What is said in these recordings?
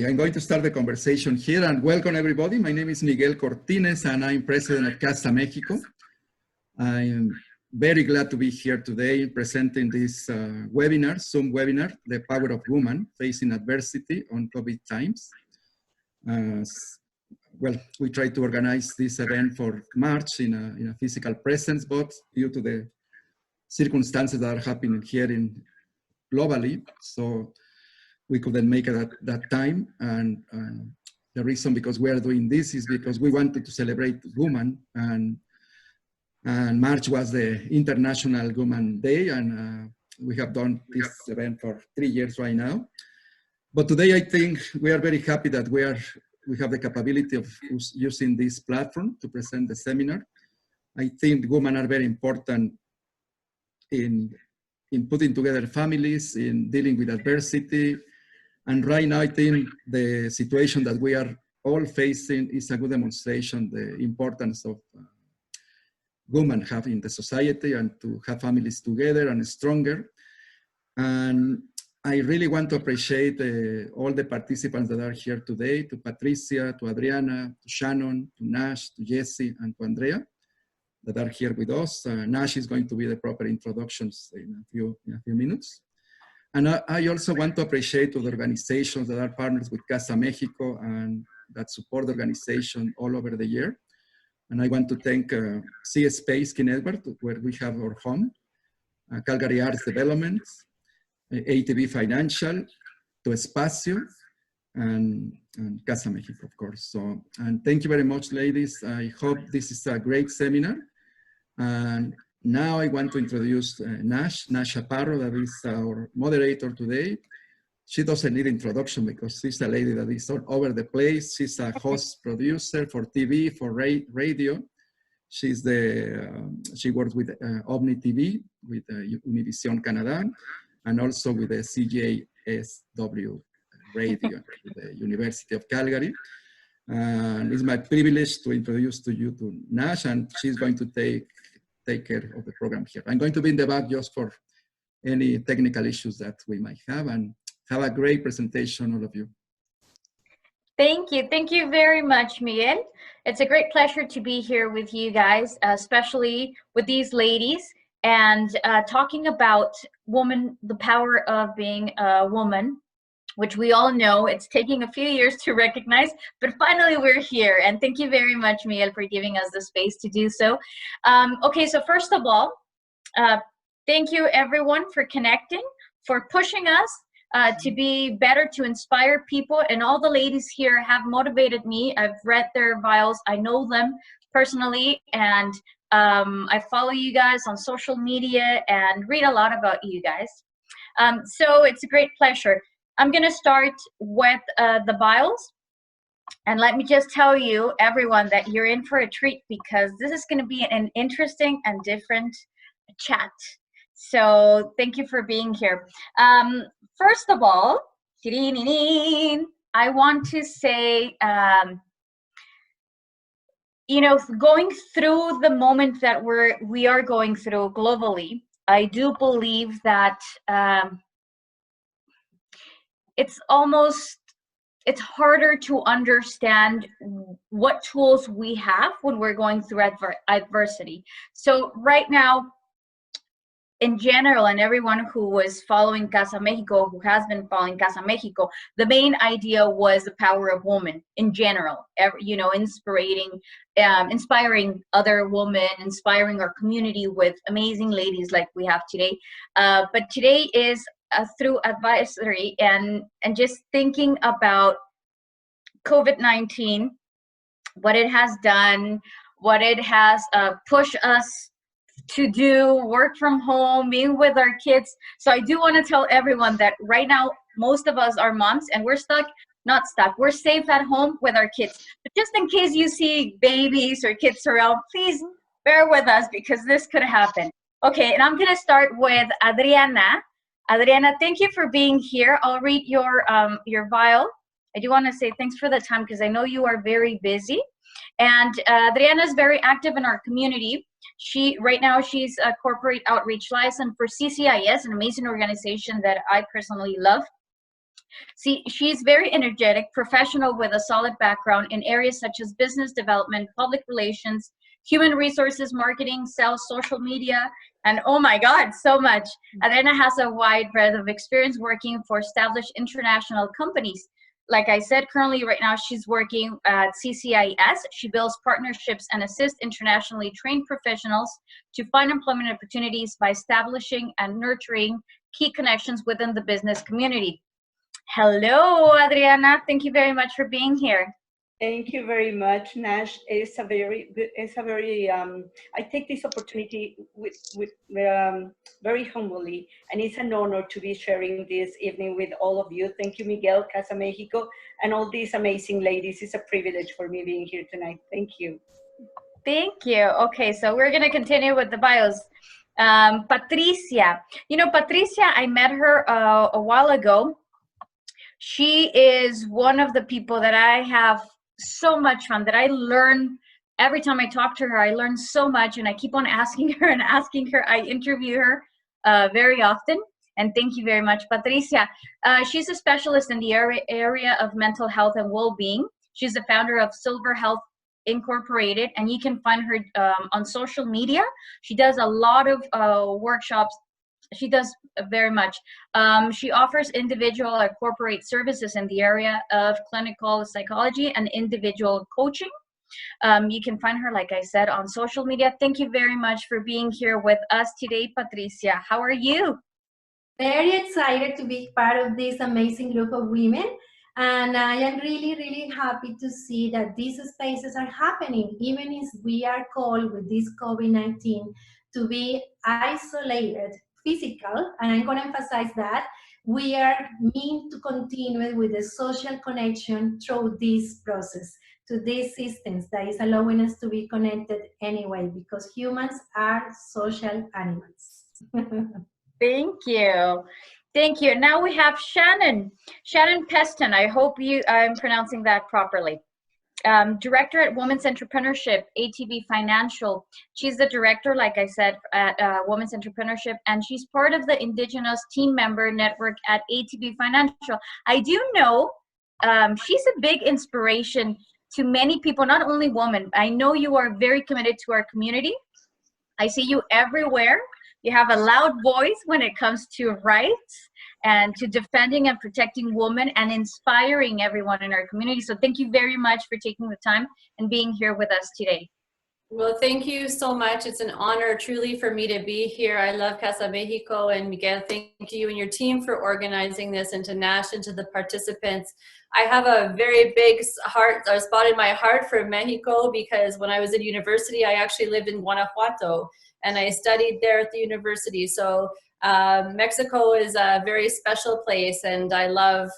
I'm going to start the conversation here, and welcome everybody. My name is Miguel Cortines and I'm president of Casa Mexico. I'm very glad to be here today presenting this webinar, Zoom webinar, The Power of Women Facing Adversity on COVID Times. Well, we tried to organize this event for March in a physical presence, but due to the circumstances that are happening here globally, so we couldn't make it at that time. And the reason because we are doing this is because we wanted to celebrate women, and March was the International Women Day, and we have done this event for 3 years right now. But today I think we are very happy that we have the capability of using this platform to present the seminar. I think women are very important in putting together families, in dealing with adversity. And right now, I think the situation that we are all facing is a good demonstration the importance of women have in the society and to have families together and stronger. And I really want to appreciate all the participants that are here today, to Patricia, to Adriana, to Shannon, to Nash, to Jessie, and to Andrea that are here with us. Nash is going to be the proper introductions in a few minutes. And I also want to appreciate the organizations that are partners with Casa Mexico and that support the organization all over the year. And I want to thank C Space King Edward, where we have our home, Calgary Arts Development, ATV Financial, to Espacio, and Casa Mexico, of course. So, and thank you very much, ladies. I hope this is a great seminar. And now I want to introduce Nash Chaparro, that is our moderator today. She doesn't need introduction because she's a lady that is all over the place. She's a host producer for TV, for radio. She works with Omni TV, with Univision Canada, and also with the CJSW radio, with the University of Calgary. And it's my privilege to introduce to you to Nash, and she's going to take care of the program here. I'm going to be in the back just for any technical issues that we might have, and have a great presentation, all of you. Thank you. Thank you very much, Miguel. It's a great pleasure to be here with you guys, especially with these ladies, and talking about the power of being a woman, which we all know it's taking a few years to recognize, but finally we're here. And thank you very much, Miguel, for giving us the space to do so. Okay, so first of all, thank you everyone for connecting, for pushing us to be better, to inspire people. And all the ladies here have motivated me. I've read their bios, I know them personally, and I follow you guys on social media and read a lot about you guys. So it's a great pleasure. I'm gonna start with the bios, and let me just tell you, everyone, that you're in for a treat because this is gonna be an interesting and different chat. So thank you for being here. First of all, I want to say, you know, going through the moment that we are going through globally, I do believe that it's harder to understand what tools we have when we're going through adversity. So right now, in general, and everyone who was following Casa Mexico, who has been following Casa Mexico, the main idea was the power of women in general, you know, inspiring other women, inspiring our community with amazing ladies like we have today. But today is through advisory and just thinking about COVID-19, what it has done, what it has pushed us to do, work from home, being with our kids. So I do want to tell everyone that right now, most of us are moms and we're not stuck, we're safe at home with our kids. But just in case you see babies or kids around, please bear with us because this could happen. Okay, and I'm gonna start with Adriana. Adriana, thank you for being here. I'll read your bio. I do want to say thanks for the time because I know you are very busy. And Adriana is very active in our community. Right now she's a corporate outreach license for CCIS, an amazing organization that I personally love. See, she's very energetic, professional with a solid background in areas such as business development, public relations, human resources, marketing, sales, social media, and oh my God, so much. Adriana has a wide breadth of experience working for established international companies. Like I said, currently right now she's working at CCIS. She builds partnerships and assists internationally trained professionals to find employment opportunities by establishing and nurturing key connections within the business community. Hello, Adriana. Thank you very much for being here. Thank you very much, Nash. It's a very, I take this opportunity with very humbly, and it's an honor to be sharing this evening with all of you. Thank you, Miguel, Casa Mexico, and all these amazing ladies. It's a privilege for me being here tonight. Thank you. Thank you. Okay, so we're gonna continue with the bios. Patricia, you know, Patricia, I met her a while ago. She is one of the people that I have so much from, that I learn every time I talk to her. I learn so much, and I keep on asking her and asking her. I interview her very often, and thank you very much, Patricia. She's a specialist in the area of mental health and well-being. She's the founder of Silver Health Incorporated, and you can find her on social media. She does a lot of workshops. She does very much. She offers individual or corporate services in the area of clinical psychology and individual coaching. You can find her, like I said, on social media. Thank you very much for being here with us today, Patricia. How are you? Very excited to be part of this amazing group of women. And I am really, really happy to see that these spaces are happening, even if we are called with this COVID-19 to be isolated, physical, and I'm going to emphasize that we are meant to continue with the social connection through this process, to these systems that is allowing us to be connected anyway, because humans are social animals. Thank you. Thank you. Now we have Shannon. Shannon Pestun. I hope I'm pronouncing that properly. Director at Women's Entrepreneurship, ATB Financial. She's the director, like I said, at Women's Entrepreneurship, and she's part of the Indigenous Team Member Network at ATB Financial. I do know she's a big inspiration to many people, not only women. I know you are very committed to our community. I see you everywhere. You have a loud voice when it comes to rights and to defending and protecting women and inspiring everyone in our community. So thank you very much for taking the time and being here with us today. Well, thank you so much. It's an honor truly for me to be here. I love Casa Mexico, and Miguel, thank you and your team for organizing this, and to Nash and to the participants. I have a very big spot in my heart for Mexico, because when I was in university, I actually lived in Guanajuato and I studied there at the university. So Mexico is a very special place, and I love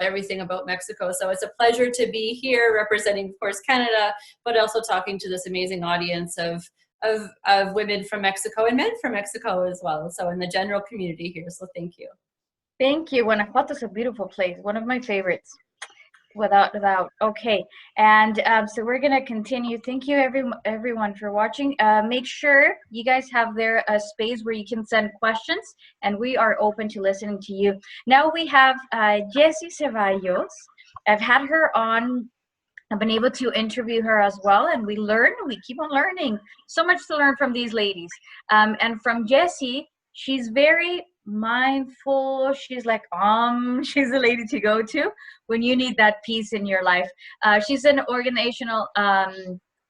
everything about Mexico. So it's a pleasure to be here representing, of course, Canada, but also talking to this amazing audience of women from Mexico and men from Mexico as well. So in the general community here. So thank you. Thank you. Guanajuato is a beautiful place. One of my favorites. Without a doubt. Okay, and so we're gonna continue. Thank you everyone for watching. Make sure you guys have there a space where you can send questions, and we are open to listening to you. Now we have Jessie Ceballos. I've had her on. I've been able to interview her as well, and we keep on learning. So much to learn from these ladies. And from Jessie, she's very mindful. She's like, she's the lady to go to when you need that peace in your life. She's an organizational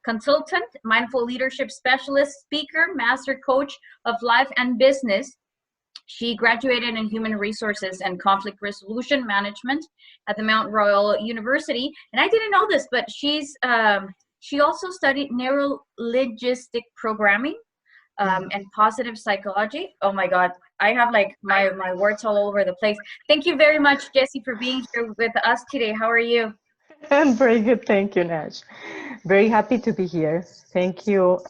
consultant, mindful leadership specialist, speaker, master coach of life and business. She graduated in human resources and conflict resolution management at the Mount Royal University. And I didn't know this, but she also studied neuro-linguistic programming and positive psychology. Oh my God, I have like my words all over the place. Thank you very much, Jessie, for being here with us today. How are you? I'm very good, thank you, Nash. Very happy to be here. Thank you,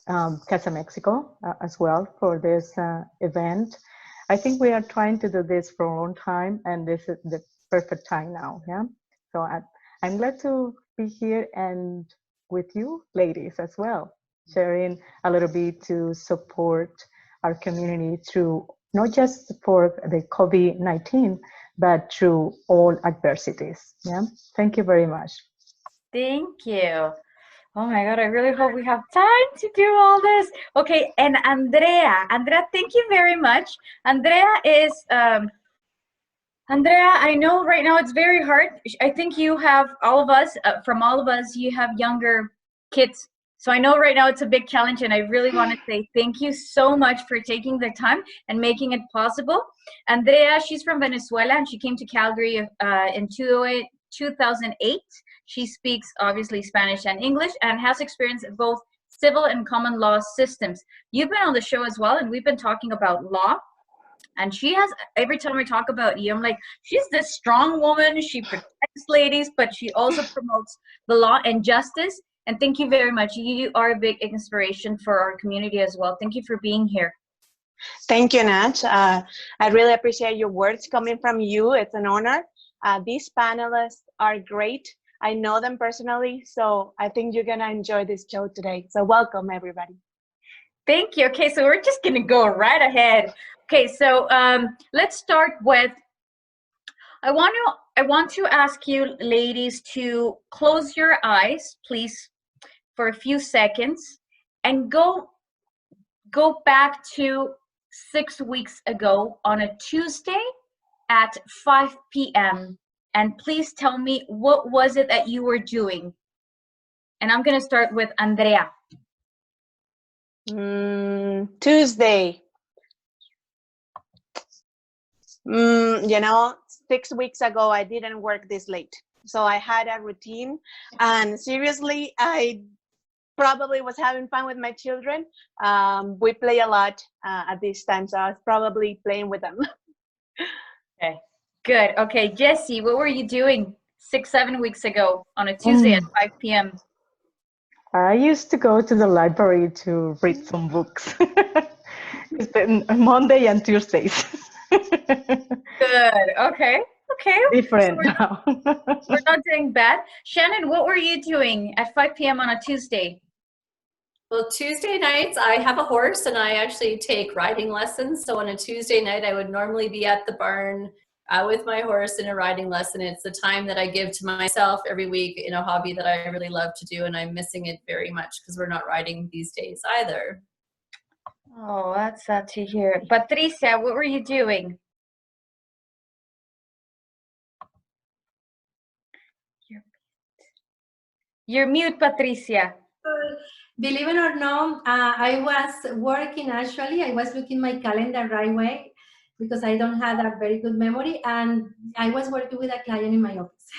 Casa Mexico, as well, for this event. I think we are trying to do this for a long time, and this is the perfect time now. Yeah. So I'm glad to be here and with you, ladies, as well, sharing a little bit to support our community through not just for the COVID-19, but through all adversities. Yeah, thank you very much. Thank you. Oh my God, I really hope we have time to do all this. Okay, and Andrea, thank you very much. Andrea is, Andrea, I know right now it's very hard. I think you have, all of us, from all of us, you have younger kids. So I know right now it's a big challenge, and I really want to say thank you so much for taking the time and making it possible. Andrea, she's from Venezuela, and she came to Calgary in 2008. She speaks obviously Spanish and English and has experience in both civil and common law systems. You've been on the show as well, and we've been talking about law. And she has, every time I talk about you, I'm like, she's this strong woman. She protects ladies, but she also promotes the law and justice. And thank you very much. You are a big inspiration for our community as well. Thank you for being here. Thank you, Nash. I really appreciate your words coming from you. It's an honor. These panelists are great. I know them personally, so I think you're going to enjoy this show today. So welcome, everybody. Thank you. Okay, so we're just going to go right ahead. Okay, so let's start with, I want to ask you ladies to close your eyes, please, for a few seconds, and go back to 6 weeks ago on a Tuesday at 5 p.m. and please tell me, what was it that you were doing? And I'm going to start with Andrea. Tuesday. You know, 6 weeks ago, I didn't work this late. So I had a routine, and seriously, I probably was having fun with my children. We play a lot at this time, so I was probably playing with them. Okay, good. Okay, Jessie, what were you doing 6-7 weeks ago on a Tuesday at 5 p.m.? I used to go to the library to read some books. It's been Monday and Tuesdays. Good. Okay. Okay. Different So now. we're not doing bad. Shannon, what were you doing at 5 p.m. on a Tuesday? Well, Tuesday nights, I have a horse and I actually take riding lessons. So on a Tuesday night, I would normally be at the barn with my horse in a riding lesson. It's the time that I give to myself every week in a hobby that I really love to do, and I'm missing it very much because we're not riding these days either. Oh, that's sad to hear. Patricia, what were you doing? You're mute, Patricia. Believe it or not, I was working actually. I was looking my calendar right away because I don't have a very good memory, and I was working with a client in my office.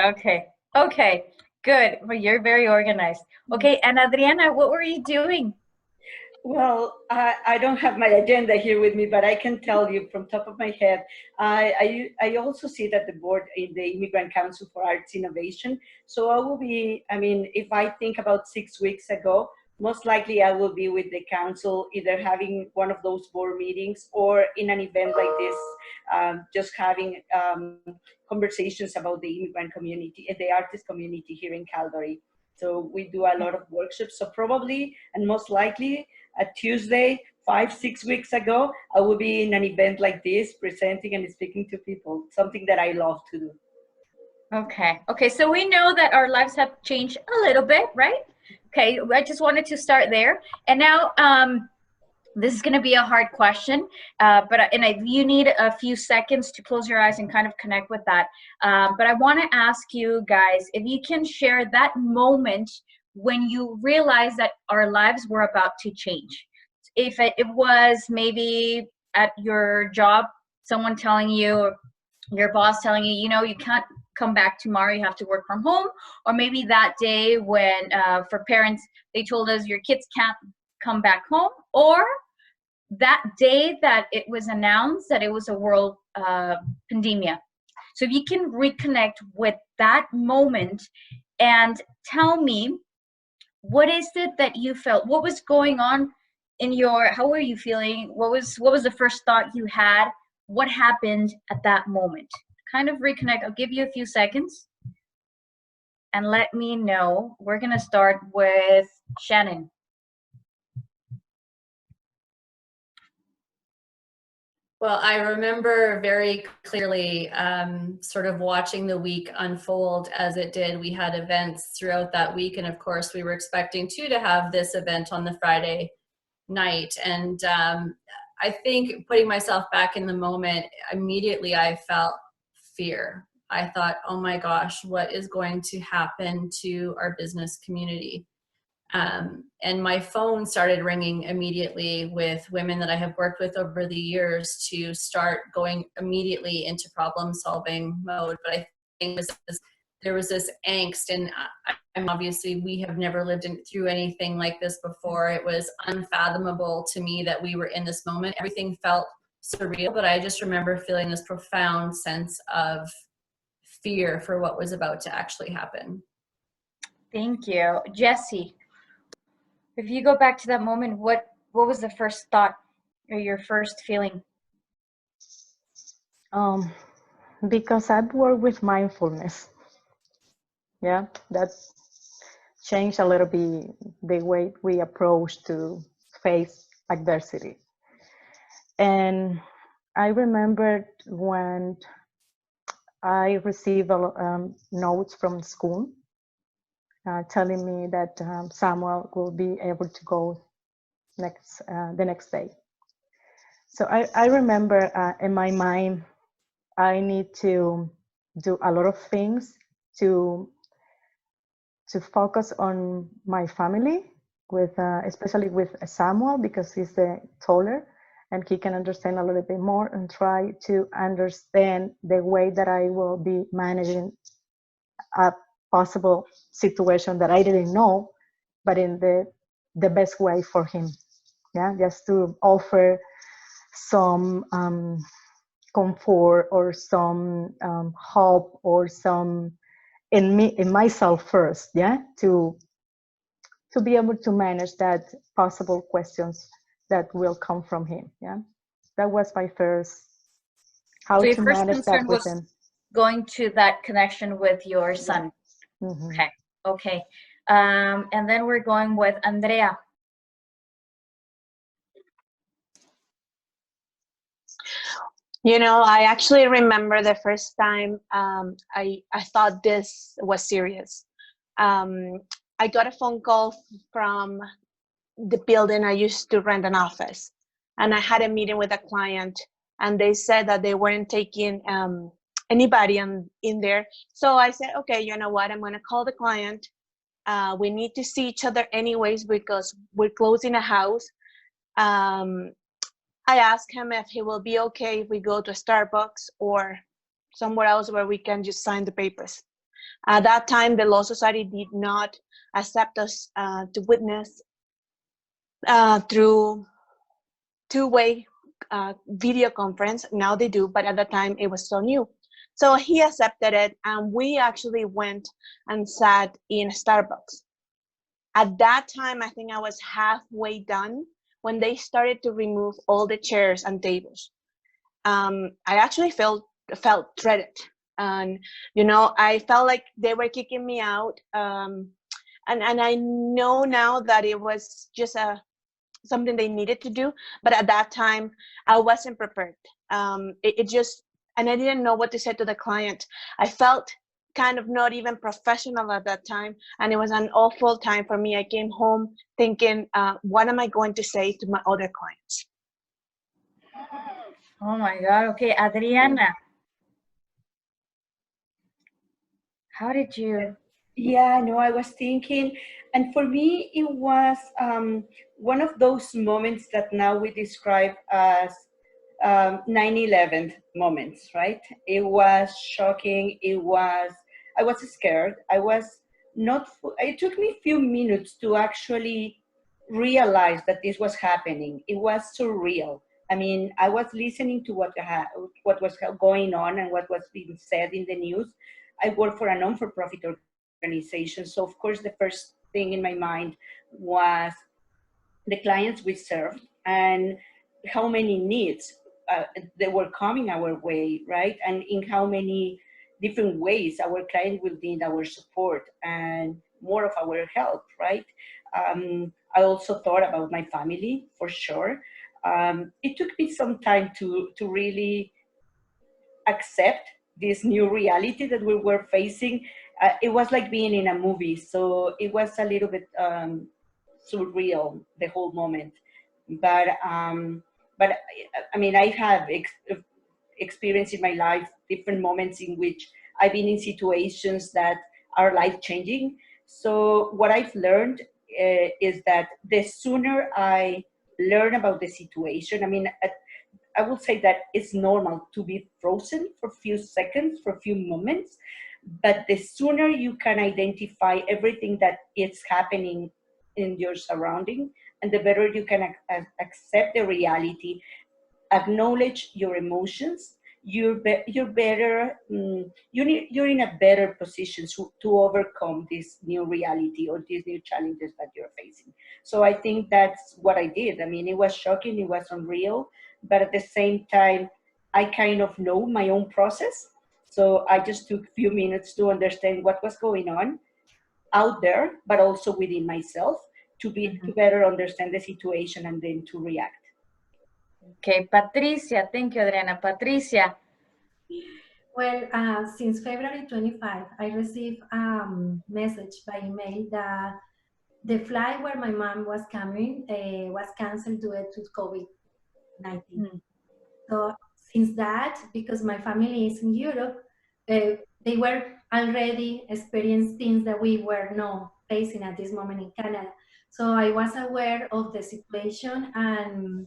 Okay. Okay. Good. Well, you're very organized. Okay. And Adriana, what were you doing? Well, I don't have my agenda here with me, but I can tell you from top of my head, I also sit at the board in the Immigrant Council for Arts Innovation. So I will be, I mean, if I think about 6 weeks ago, most likely I will be with the council, either having one of those board meetings or in an event like this, just having conversations about the immigrant community and the artist community here in Calgary. So we do a lot of workshops. So probably and most likely a Tuesday, 5-6 weeks ago, I will be in an event like this, presenting and speaking to people, something that I love to do. Okay. Okay. So we know that our lives have changed a little bit, right? Okay. I just wanted to start there. And now, this is going to be a hard question, you need a few seconds to close your eyes and kind of connect with that. But I want to ask you guys, if you can share that moment when you realized that our lives were about to change. If it was maybe at your job, someone telling you, your boss telling you, you know, you can't come back tomorrow, you have to work from home. Or maybe that day when, for parents, they told us your kids can't come back home. Or that day that it was announced that it was a world pandemia. So if you can reconnect with that moment and tell me, what is it that you felt? What was going on in your, how were you feeling? What was the first thought you had? What happened at that moment? Kind of reconnect. I'll give you a few seconds and let me know. We're going to start with Shannon. Well, I remember very clearly sort of watching the week unfold as it did. We had events throughout that week, and of course we were expecting too to have this event on the Friday night. And I think, putting myself back in the moment, immediately I felt fear. I thought, oh my gosh, what is going to happen to our business community? And my phone started ringing immediately with women that I have worked with over the years to start going immediately into problem solving mode. But I think there was this angst, and obviously we have never lived through anything like this before. It was unfathomable to me that we were in this moment. Everything felt surreal, but I just remember feeling this profound sense of fear for what was about to actually happen. Thank you. Jessie, if you go back to that moment, what was the first thought or your first feeling? Because I've worked with mindfulness. Yeah, that changed a little bit the way we approach to face adversity. And I remembered when I received notes from school telling me that Samuel will be able to go the next day. So I remember in my mind, I need to do a lot of things to focus on my family, with especially with Samuel, because he's the taller and he can understand a little bit more, and try to understand the way that I will be managing a possible situation that I didn't know, but in the best way for him. Yeah, just to offer some comfort or some hope or some in myself first. Yeah, to be able to manage that possible questions that will come from him. Yeah, that was my first, how So your to first manage concern that with was him. going to that connection with your son. Mm-hmm. Okay. Okay. And then we're going with Andrea. You know, I actually remember the first time I thought this was serious. I got a phone call from the building I used to rent an office, and I had a meeting with a client, and they said that they weren't taking anybody in there. So I said, okay, you know what, I'm going to call the client. We need to see each other anyways because we're closing a house. I asked him if he will be okay if we go to Starbucks or somewhere else where we can just sign the papers. At that time, the Law Society did not accept us to witness through two-way video conference. Now they do, but at the time it was so new. So he accepted it, and we actually went and sat in Starbucks. At that time, I think I was halfway done when they started to remove all the chairs and tables. I actually felt dreaded, and you know, I felt like they were kicking me out. And I know now that it was just something they needed to do, but at that time I wasn't prepared. It just, and I didn't know what to say to the client. I felt kind of not even professional at that time, and it was an awful time for me. I came home thinking, what am I going to say to my other clients? Oh my God. Okay, Adriana. How did you? Yeah, no, I was thinking, and for me, it was one of those moments that now we describe as 9/11 moments, right? It was shocking. I was scared. I was not, it took me a few minutes to actually realize that this was happening. It was surreal. I mean, I was listening to what was going on and what was being said in the news. I work for a non-for-profit organization. So of course, the first thing in my mind was the clients we served and how many needs they were coming our way, right? And in how many different ways our client will need our support and more of our help, right? I also thought about my family, for sure. it took me some time to really accept this new reality that we were facing. It was like being in a movie, so it was a little bit surreal, the whole moment. But I mean, I have experienced in my life different moments in which I've been in situations that are life-changing. So what I've learned is that the sooner I learn about the situation, I mean, I would say that it's normal to be frozen for a few seconds, for a few moments, but the sooner you can identify everything that is happening in your surrounding, and the better you can accept the reality, acknowledge your emotions, you're better, you're in a better position to overcome this new reality or these new challenges that you're facing. So I think that's what I did. I mean, it was shocking, it was unreal, but at the same time, I kind of know my own process. So I just took a few minutes to understand what was going on out there, but also within myself to better understand the situation and then to react. Okay, Patricia, thank you, Adriana. Patricia. Well, since February 25, I received a message by email that the flight where my mom was coming was canceled due to COVID-19. So since that, because my family is in Europe, they were already experiencing things that we were not facing at this moment in Canada. So I was aware of the situation, and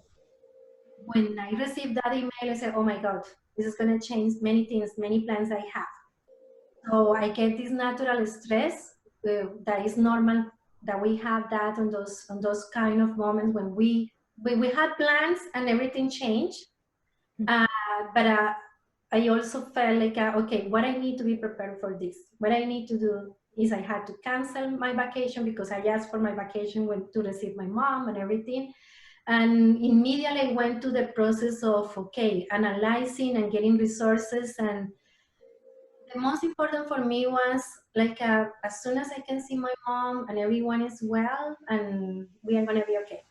when I received that email, I said, oh my God, this is going to change many things, many plans I have. So I get this natural stress that is normal, that we have that on those kind of moments when we had plans and everything changed. But I also felt like, okay, what I need to be prepared for this. What I need to do is I had to cancel my vacation because I asked for my vacation to receive my mom and everything. And immediately I went to the process of, okay, analyzing and getting resources. And the most important for me was like, as soon as I can see my mom and everyone is well, and we are going to be okay.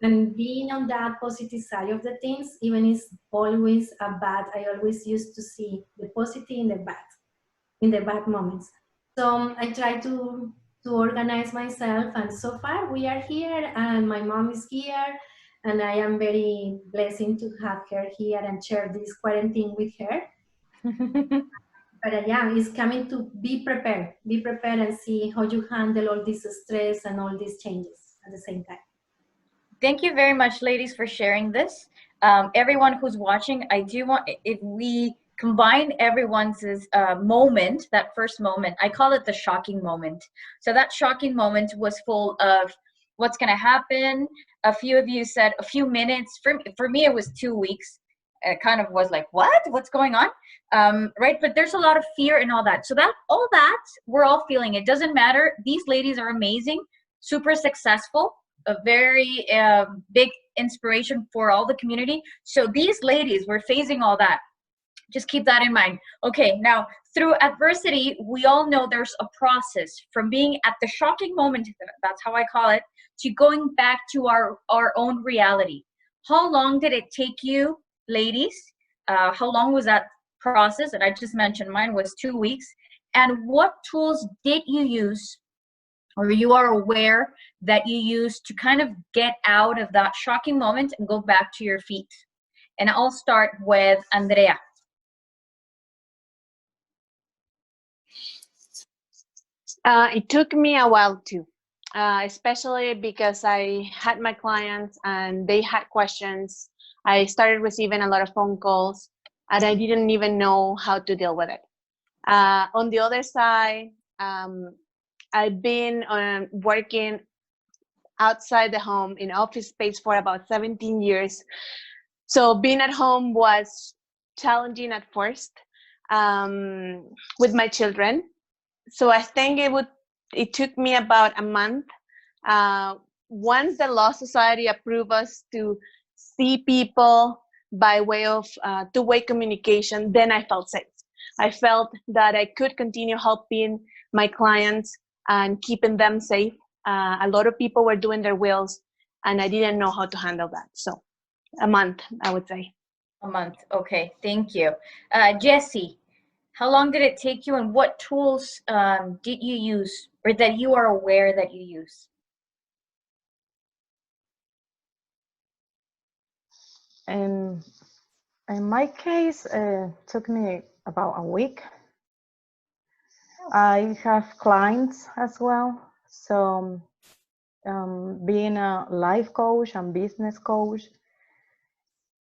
And being on that positive side of the things, even if it's always a bad, I always used to see the positive in the bad moments. So I try to organize myself, and so far we are here, and my mom is here, and I am very blessed to have her here and share this quarantine with her. But yeah, it's coming to be prepared and see how you handle all this stress and all these changes at the same time. Thank you very much, ladies, for sharing this. Everyone who's watching, I do want, if we combine everyone's moment, that first moment, I call it the shocking moment. So that shocking moment was full of what's going to happen. A few of you said a few minutes. For me, it was 2 weeks. It kind of was like, what's going on? Right? But there's a lot of fear and all that. So all that, we're all feeling. It doesn't matter. These ladies are amazing, super successful, a very big inspiration for all the community. So these ladies were facing all that. Just keep that in mind. Okay, now through adversity, we all know there's a process from being at the shocking moment, that's how I call it, to going back to our own reality. How long did it take you, ladies? How long was that process? And I just mentioned mine was 2 weeks. And what tools did you use, or you are aware that you use to kind of get out of that shocking moment and go back to your feet? And I'll start with Andrea. It took me a while too, especially because I had my clients and they had questions. I started receiving a lot of phone calls and I didn't even know how to deal with it. On the other side, I've been working outside the home in office space for about 17 years. So being at home was challenging at first with my children. So I think it took me about a month. Once the Law Society approved us to see people by way of two-way communication, then I felt safe. I felt that I could continue helping my clients and keeping them safe. A lot of people were doing their wills and I didn't know how to handle that. So A month, I would say. A month. Okay, thank you. Jessie, how long did it take you, and what tools did you use, or that you are aware that you use? In my case, it took me about a week. I have clients as well, so being a life coach and business coach,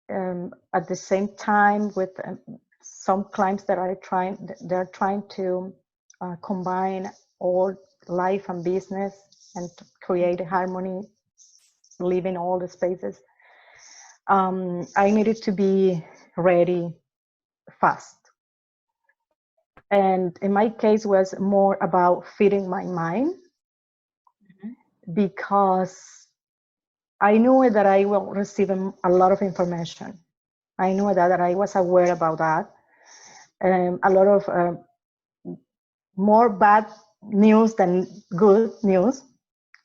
at the same time with some clients that they're trying to combine all life and business and to create harmony, live in all the spaces. I needed to be ready fast. And in my case was more about feeding my mind, because I knew that I will receive a lot of information. I knew that I was aware about that. A lot of more bad news than good news.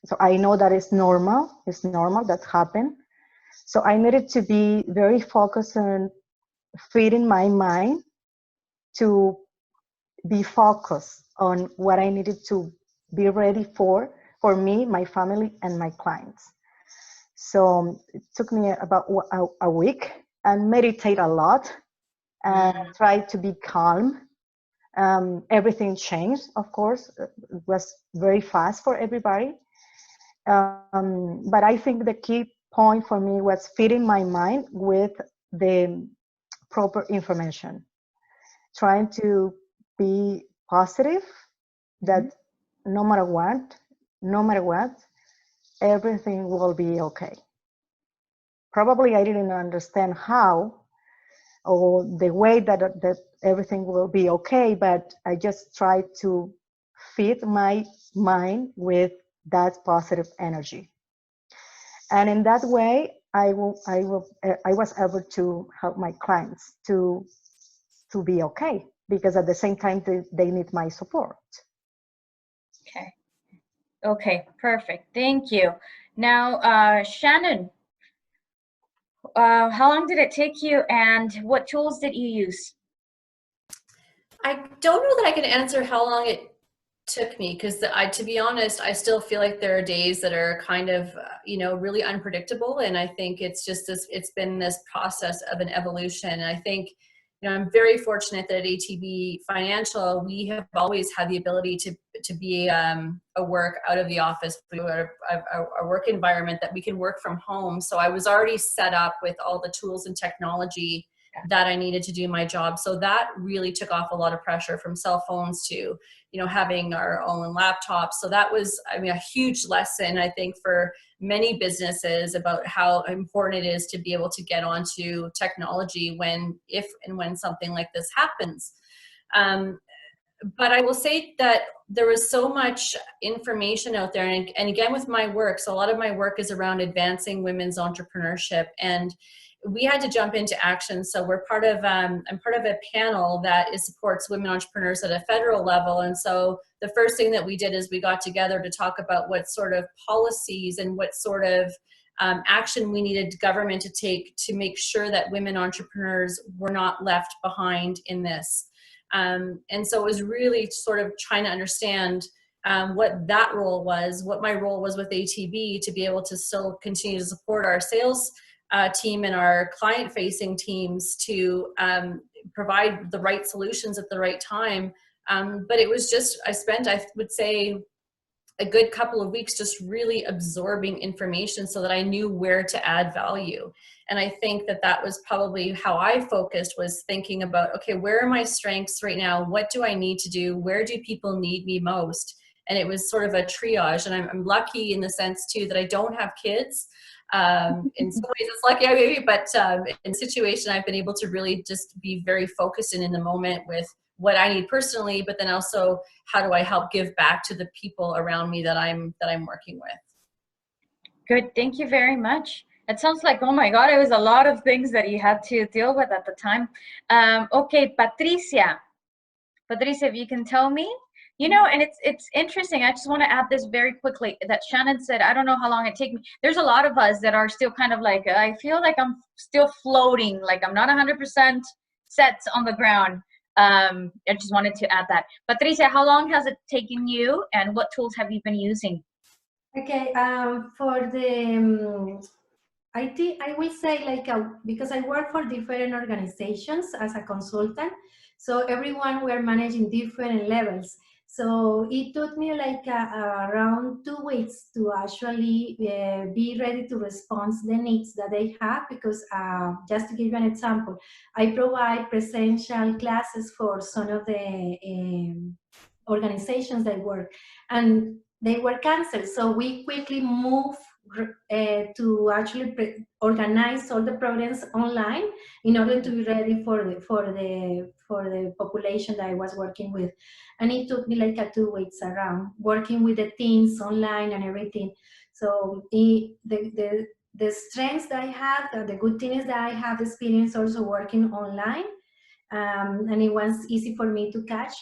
So I know that it's normal that happen. So I needed to be very focused on feeding my mind to be focused on what I needed to be ready for me, my family, and my clients. So it took me about a week, and meditate a lot and try to be calm. Everything changed, of course. It was very fast for everybody. But I think the key point for me was feeding my mind with the proper information, trying to be positive, that no matter what, everything will be okay. Probably I didn't understand how or the way that everything will be okay, but I just tried to feed my mind with that positive energy. And in that way, I was able to help my clients to be okay, because at the same time they need my support. Okay, perfect. Thank you. Now, Shannon, how long did it take you, and what tools did you use? I don't know that I can answer how long it took me, because to be honest, I still feel like there are days that are kind of, really unpredictable. And I think it's just it's been this process of an evolution. And I think, I'm very fortunate that at ATB Financial, we have always had the ability to be a work out of the office, a work environment that we can work from home. So I was already set up with all the tools and technology that I needed to do my job. So that really took off a lot of pressure, from cell phones to, having our own laptops. So that was, a huge lesson, I think, for many businesses about how important it is to be able to get onto technology if and when something like this happens. But I will say that there was so much information out there. And again, with my work, so a lot of my work is around advancing women's entrepreneurship. And we had to jump into action. So we're part of, I'm part of a panel that supports women entrepreneurs at a federal level. And so the first thing that we did is we got together to talk about what sort of policies and what sort of action we needed government to take to make sure that women entrepreneurs were not left behind in this. And so it was really sort of trying to understand what that role was, what my role was with ATB, to be able to still continue to support our sales team and our client-facing teams to provide the right solutions at the right time. But it was just, I would say, a good couple of weeks just really absorbing information so that I knew where to add value. And I think that was probably how I focused, was thinking about, okay, where are my strengths right now? What do I need to do? Where do people need me most? And it was sort of a triage. And I'm lucky in the sense too that I don't have kids. In some ways it's lucky, maybe, but in situation I've been able to really just be very focused and in the moment with what I need personally, but then also how do I help give back to the people around me that I'm working with. Good, thank you very much. It sounds like, oh my God, it was a lot of things that you had to deal with at the time. Okay, Patricia, if you can tell me, You know, and it's interesting. I just want to add this very quickly that Shannon said, I don't know how long it takes me. There's a lot of us that are still kind of like, I feel like I'm still floating, like I'm not 100% set on the ground. I just wanted to add that. Patricia, how long has it taken you and what tools have you been using? Okay, for the, I think I will say like, because I work for different organizations as a consultant, so everyone we're managing different levels. So it took me like around 2 weeks to actually be ready to respond to the needs that they have, because just to give you an example, I provide presential classes for some of the organizations that work, and they were canceled. So we quickly moved to actually organize all the programs online in order to be ready for the population that I was working with. And it took me like 2 weeks around working with the teams online and everything. So the strengths that I have, the good thing is that I have experience also working online, and it was easy for me to catch.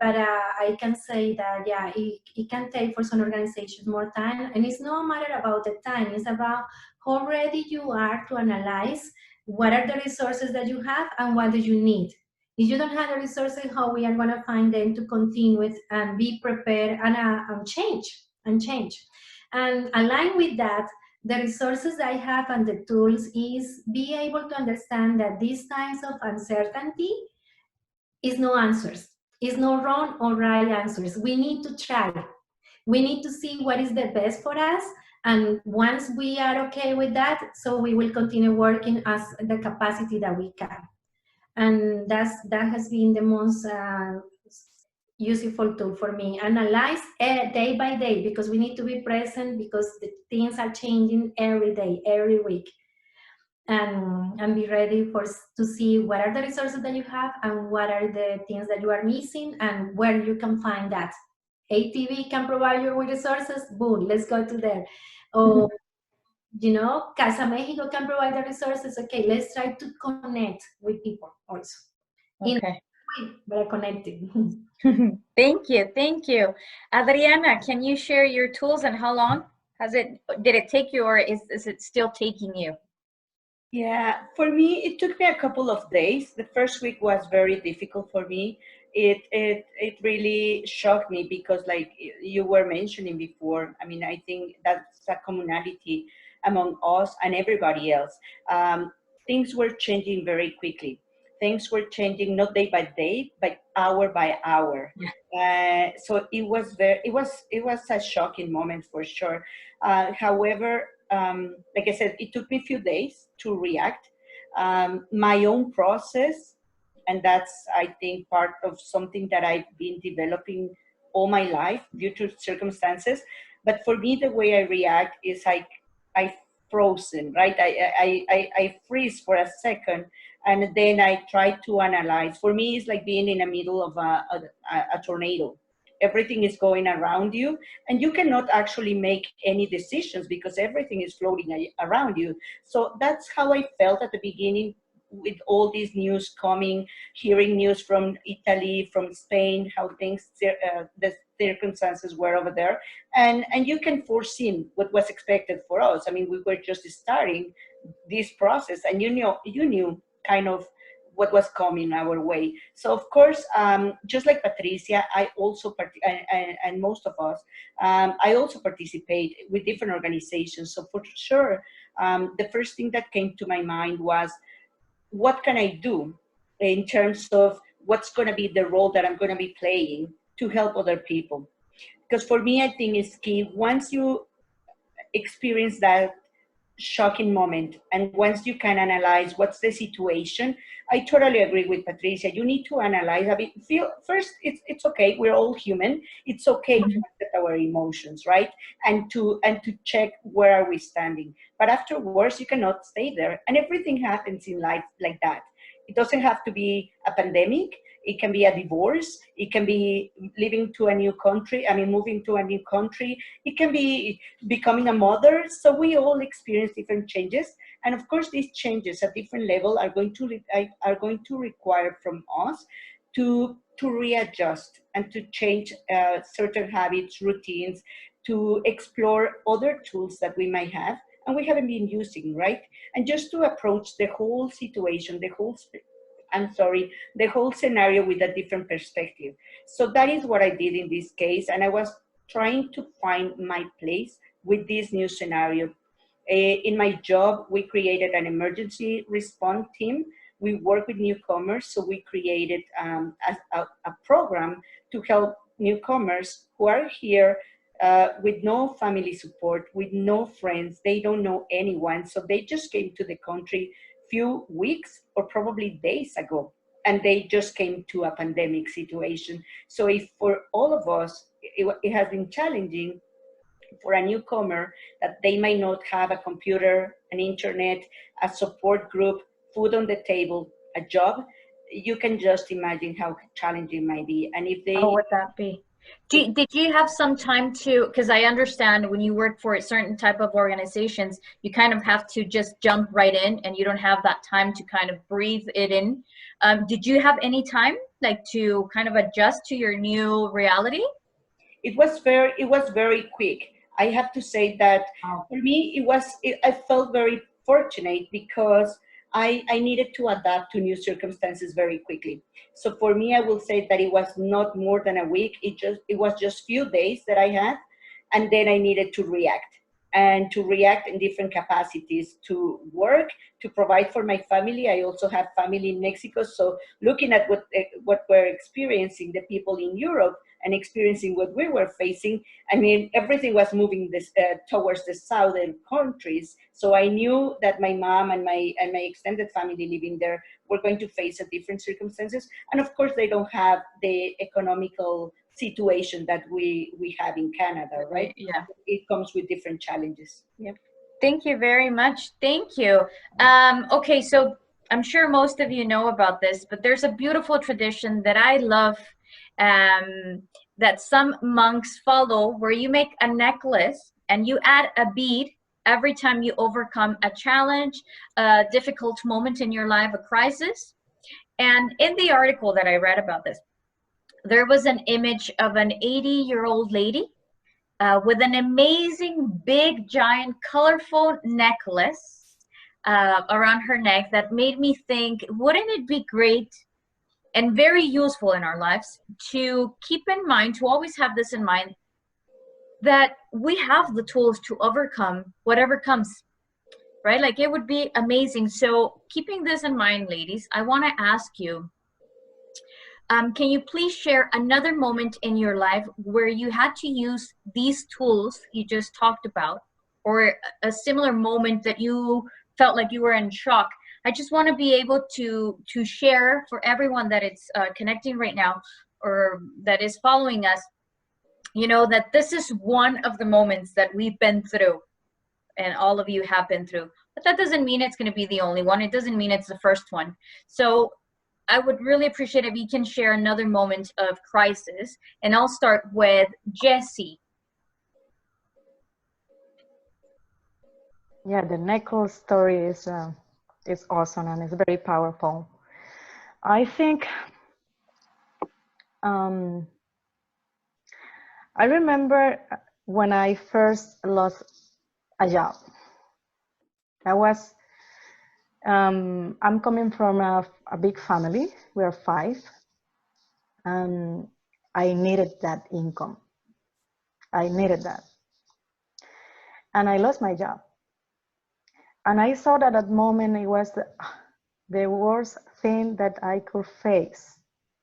But I can say that, yeah, it can take for some organizations more time. And it's no matter about the time, it's about how ready you are to analyze what are the resources that you have and what do you need. If you don't have the resources, how we are going to find them to continue with and be prepared and change. And align with that, the resources I have and the tools is be able to understand that these times of uncertainty is no answers. It's no wrong or right answers. We need to try. We need to see what is the best for us. And once we are okay with that, so we will continue working as the capacity that we can. And that has been the most useful tool for me. Analyze day by day, because we need to be present, because the things are changing every day, every week. And be ready to see what are the resources that you have and what are the things that you are missing and where you can find that. ATV can provide you with resources, boom, let's go to there. Or, you know, Casa Mexico can provide the resources. Okay, let's try to connect with people also. Okay. But connected. Thank you. Adriana, can you share your tools and how long did it take you, or is it still taking you? Yeah, for me, it took me a couple of days. The first week was very difficult for me. It really shocked me because, like you were mentioning before, I mean, I think that's a commonality among us and everybody else. Things were changing very quickly. Things were changing not day by day, but hour by hour. Yeah. So it was a shocking moment for sure. However, like I said, it took me a few days to react. My own process, and that's, I think, part of something that I've been developing all my life due to circumstances. But for me, the way I react is I frozen, right? I freeze for a second, and then I try to analyze. For me, it's like being in the middle of a tornado. Everything is going around you, and you cannot actually make any decisions because everything is floating around you. So that's how I felt at the beginning, with all these news coming, hearing news from Italy, from Spain, how things, the circumstances were over there. And you can foresee what was expected for us. I mean, we were just starting this process, and you knew kind of what was coming our way. So of course, just like Patricia, I also and most of us, I also participate with different organizations. So for sure, the first thing that came to my mind was, what can I do in terms of what's going to be the role that I'm going to be playing to help other people? Because for me, I think it's key. Once you experience that shocking moment, and once you can analyze what's the situation, I totally agree with Patricia. You need to analyze. I mean, first, it's okay. We're all human. It's okay to accept our emotions, right? And to check where are we standing. But afterwards, you cannot stay there. And everything happens in life like that. It doesn't have to be a pandemic. It can be a divorce. It can be moving to a new country. It can be becoming a mother. So we all experience different changes. And of course, these changes at different level are going to require from us to to readjust and to change certain habits, routines, to explore other tools that we might have and we haven't been using, right? And just to approach the whole situation, the whole scenario with a different perspective. So that is what I did in this case. And I was trying to find my place with this new scenario. In my job, we created an emergency response team. We work with newcomers, so we created a program to help newcomers who are here with no family support, with no friends. They don't know anyone, so they just came to the country few weeks or probably days ago, and they just came to a pandemic situation. So if for all of us, it has been challenging for a newcomer that they might not have a computer, an internet, a support group, food on the table, a job, you can just imagine how challenging it might be. And if they— How would that be? Did you have some time to, because I understand when you work for a certain type of organizations, you kind of have to just jump right in and you don't have that time to kind of breathe it in. Did you have any time like to kind of adjust to your new reality? It was very quick. I have to say that for me, I felt very fortunate because I needed to adapt to new circumstances very quickly. So for me, I will say that it was not more than a week. It was just few days that I had, and then I needed to react in different capacities, to work, to provide for my family. I also have family in Mexico. So looking at what we're experiencing, the people in Europe, and experiencing what we were facing, I mean, everything was moving towards the southern countries. So I knew that my mom and my extended family living there were going to face a different circumstances. And of course, they don't have the economical situation that we have in Canada, right? Yeah. It comes with different challenges. Yeah. Thank you very much. Thank you. Okay, so I'm sure most of you know about this, but there's a beautiful tradition that I love that some monks follow, where you make a necklace and you add a bead every time you overcome a challenge, a difficult moment in your life, a crisis. And in the article that I read about this, there was an image of an 80-year-old lady with an amazing, big, giant, colorful necklace around her neck that made me think, wouldn't it be great and very useful in our lives to keep in mind, to always have this in mind, that we have the tools to overcome whatever comes, right? Like, it would be amazing. So keeping this in mind, ladies, I want to ask you, can you please share another moment in your life where you had to use these tools you just talked about, or a similar moment that you felt like you were in shock? I just want to be able to share for everyone that is connecting right now or that is following us, you know, that this is one of the moments that we've been through and all of you have been through. But that doesn't mean it's going to be the only one. It doesn't mean it's the first one. So I would really appreciate if you can share another moment of crisis. And I'll start with Jessie. Yeah, the necklace story is awesome and it's very powerful. I think I remember when I first lost a job. I'm coming from a big family. We are 5. And I needed that income. I needed that. And I lost my job. And I saw that at that moment it was the worst thing that I could face.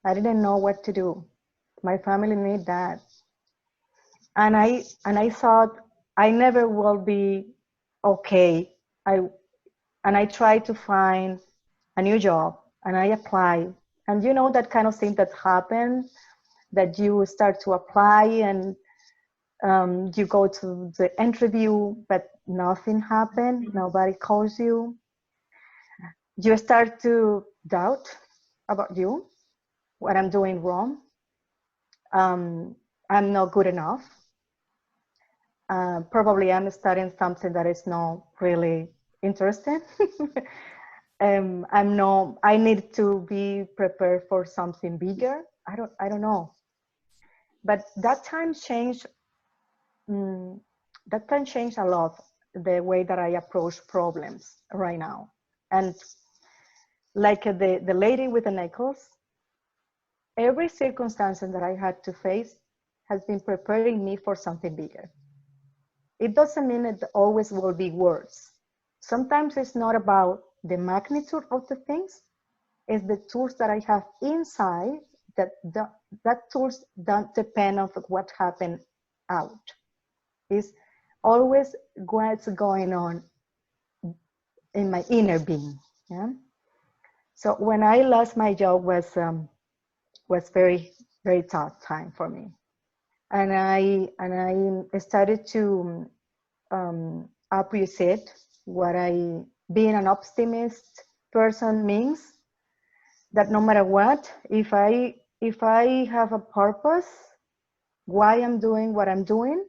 I didn't know what to do. My family needed that. And I thought I never will be okay. I tried to find a new job and I applied. And you know that kind of thing that happens, that you start to apply and you go to the interview, but nothing happened. Nobody calls you. You start to doubt about you, what I'm doing wrong. I'm not good enough. Probably I'm starting something that is not really interesting. I need to be prepared for something bigger. I don't know. But that time changed. That can change a lot the way that I approach problems right now. And like the lady with the necklace, every circumstance that I had to face has been preparing me for something bigger. It doesn't mean it always will be words. Sometimes it's not about the magnitude of the things, it's the tools that I have inside that tools don't depend on what happened out. It's always what's going on in my inner being. Yeah. So when I lost my job was very, very tough time for me, and I started to appreciate what being an optimist person means. That no matter what, if I have a purpose, why I'm doing what I'm doing,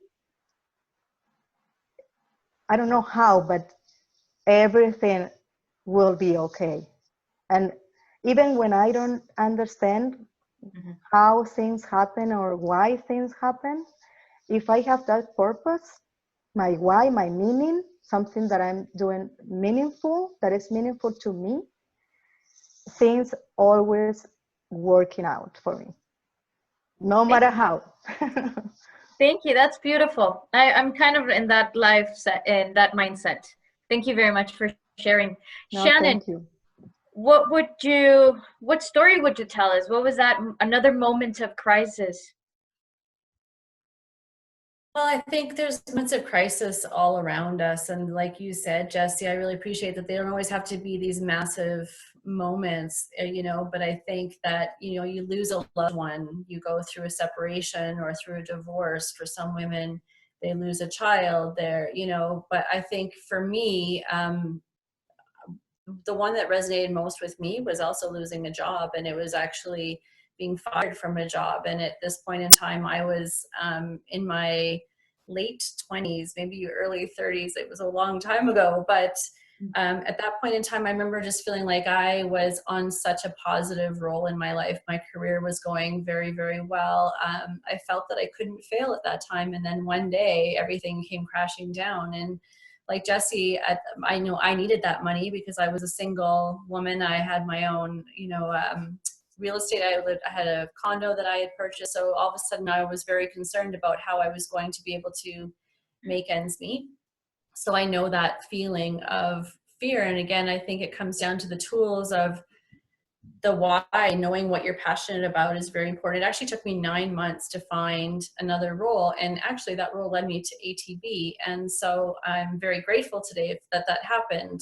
I don't know how, but everything will be okay. And even when I don't understand how things happen or why things happen, if I have that purpose, my why, my meaning, something that I'm doing meaningful, that is meaningful to me, things always working out for me, no matter how. Thank you. That's beautiful. I'm kind of in that mindset. Thank you very much for sharing. No, Shannon, thank you. what story would you tell us? What was that another moment of crisis? Well, I think there's moments of crisis all around us. And like you said, Jessie, I really appreciate that they don't always have to be these massive moments, but I think that, you lose a loved one, you go through a separation or through a divorce. For some women, they lose a child there, but I think for me, the one that resonated most with me was also losing a job, and it was actually being fired from a job. And at this point in time, I was in my late 20s, maybe early 30s. It was a long time ago, but at that point in time, I remember just feeling like I was on such a positive role in my life. My career was going very, very well. I felt that I couldn't fail at that time. And then one day, everything came crashing down. And like Jessie, I know I needed that money because I was a single woman. I had my own, real estate. I had a condo that I had purchased. So all of a sudden I was very concerned about how I was going to be able to make ends meet. So I know that feeling of fear. And again, I think it comes down to the tools of the why. Knowing what you're passionate about is very important. It actually took me 9 months to find another role. And actually that role led me to ATB. And so I'm very grateful today that happened.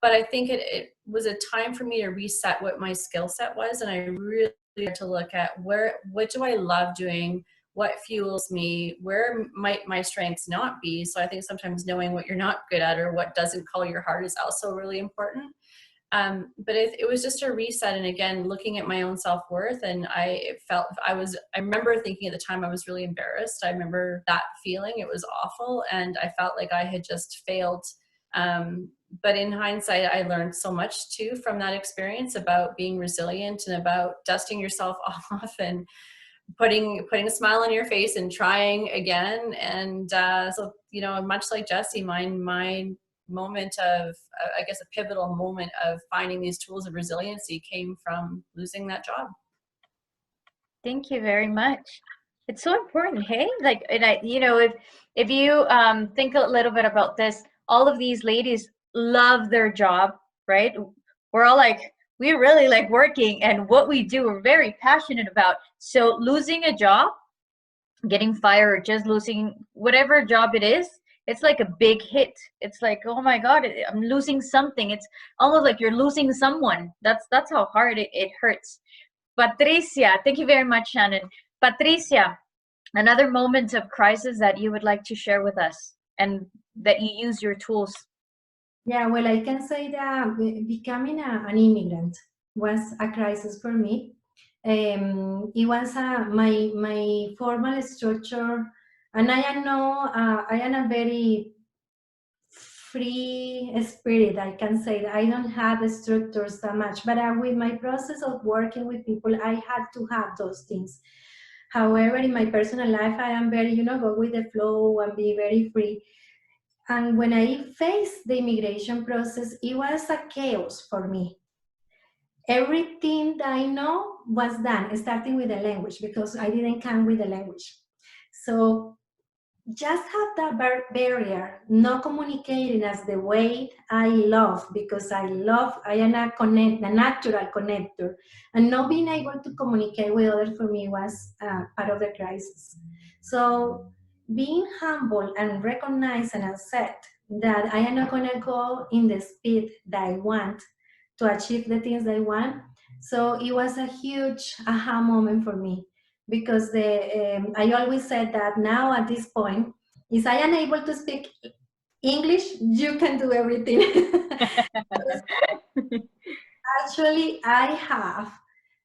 But I think it was a time for me to reset what my skill set was. And I really had to look at what do I love doing? What fuels me? Where might my strengths not be? So I think sometimes knowing what you're not good at or what doesn't call your heart is also really important. But it was just a reset. And again, looking at my own self-worth, and I remember thinking at the time I was really embarrassed. I remember that feeling. It was awful. And I felt like I had just failed. But in hindsight, I learned so much too from that experience about being resilient and about dusting yourself off and putting a smile on your face and trying again. And so, much like Jessie, my moment of, I guess, a pivotal moment of finding these tools of resiliency came from losing that job. Thank you very much. It's so important, hey? Like, and if you think a little bit about this, all of these ladies love their job, right? We're all like, we really like working, and what we do, we're very passionate about. So losing a job, getting fired, or just losing whatever job it is, it's like a big hit. It's like, oh my God, I'm losing something. It's almost like you're losing someone. That's how hard it hurts. Patricia, thank you very much, Shannon. Patricia, another moment of crisis that you would like to share with us and that you use your tools. Yeah, well, I can say that becoming an immigrant was a crisis for me. It was my formal structure, and I am a very free spirit, I can say that I don't have the structures that much, but with my process of working with people, I had to have those things. However, in my personal life, I am very, go with the flow and be very free. And when I faced the immigration process, it was a chaos for me. Everything that I know was done, starting with the language, because I didn't come with the language. So just have that barrier, not communicating as the way I love, because I am a natural connector, and not being able to communicate with others for me was part of the crisis. So being humble and recognize and accept that I am not going to go in the speed that I want to achieve the things that I want. So it was a huge aha moment for me, because I always said that now at this point, if I am able to speak English, you can do everything. Actually, I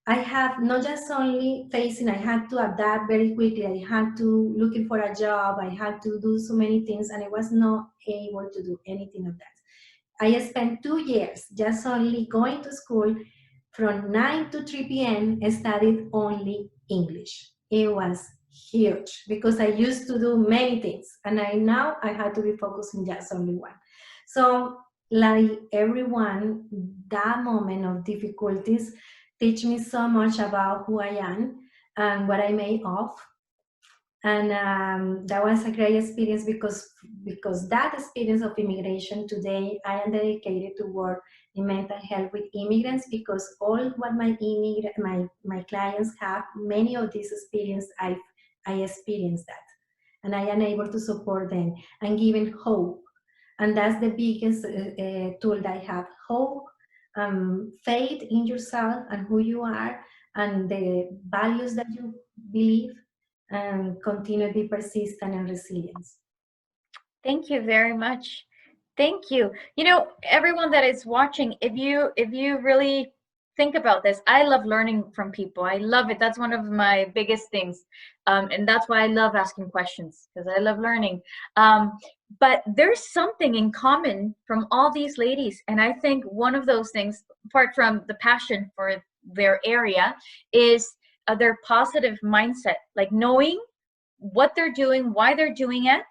have not just only facing, I had to adapt very quickly. I had to looking for a job. I had to do so many things, and I was not able to do anything of that. I spent 2 years just only going to school from 9 to 3 p.m. I studied only English. It was huge because I used to do many things, and now I had to be focusing just only one. So like everyone, that moment of difficulties teach me so much about who I am and what I made of. And that was a great experience because that experience of immigration today, I am dedicated to work in mental health with immigrants, because all what my clients have, many of these experiences, I experienced that. And I am able to support them and giving hope. And that's the biggest tool that I have, hope, faith in yourself and who you are and the values that you believe, and continue to be persistent and resilient. Thank you very much. Thank you. You know, everyone that is watching, if you really think about this, I love learning from people. I love it. That's one of my biggest things. And that's why I love asking questions, because I love learning. But there's something in common from all these ladies. And I think one of those things, apart from the passion for their area, is their positive mindset, like knowing what they're doing, why they're doing it,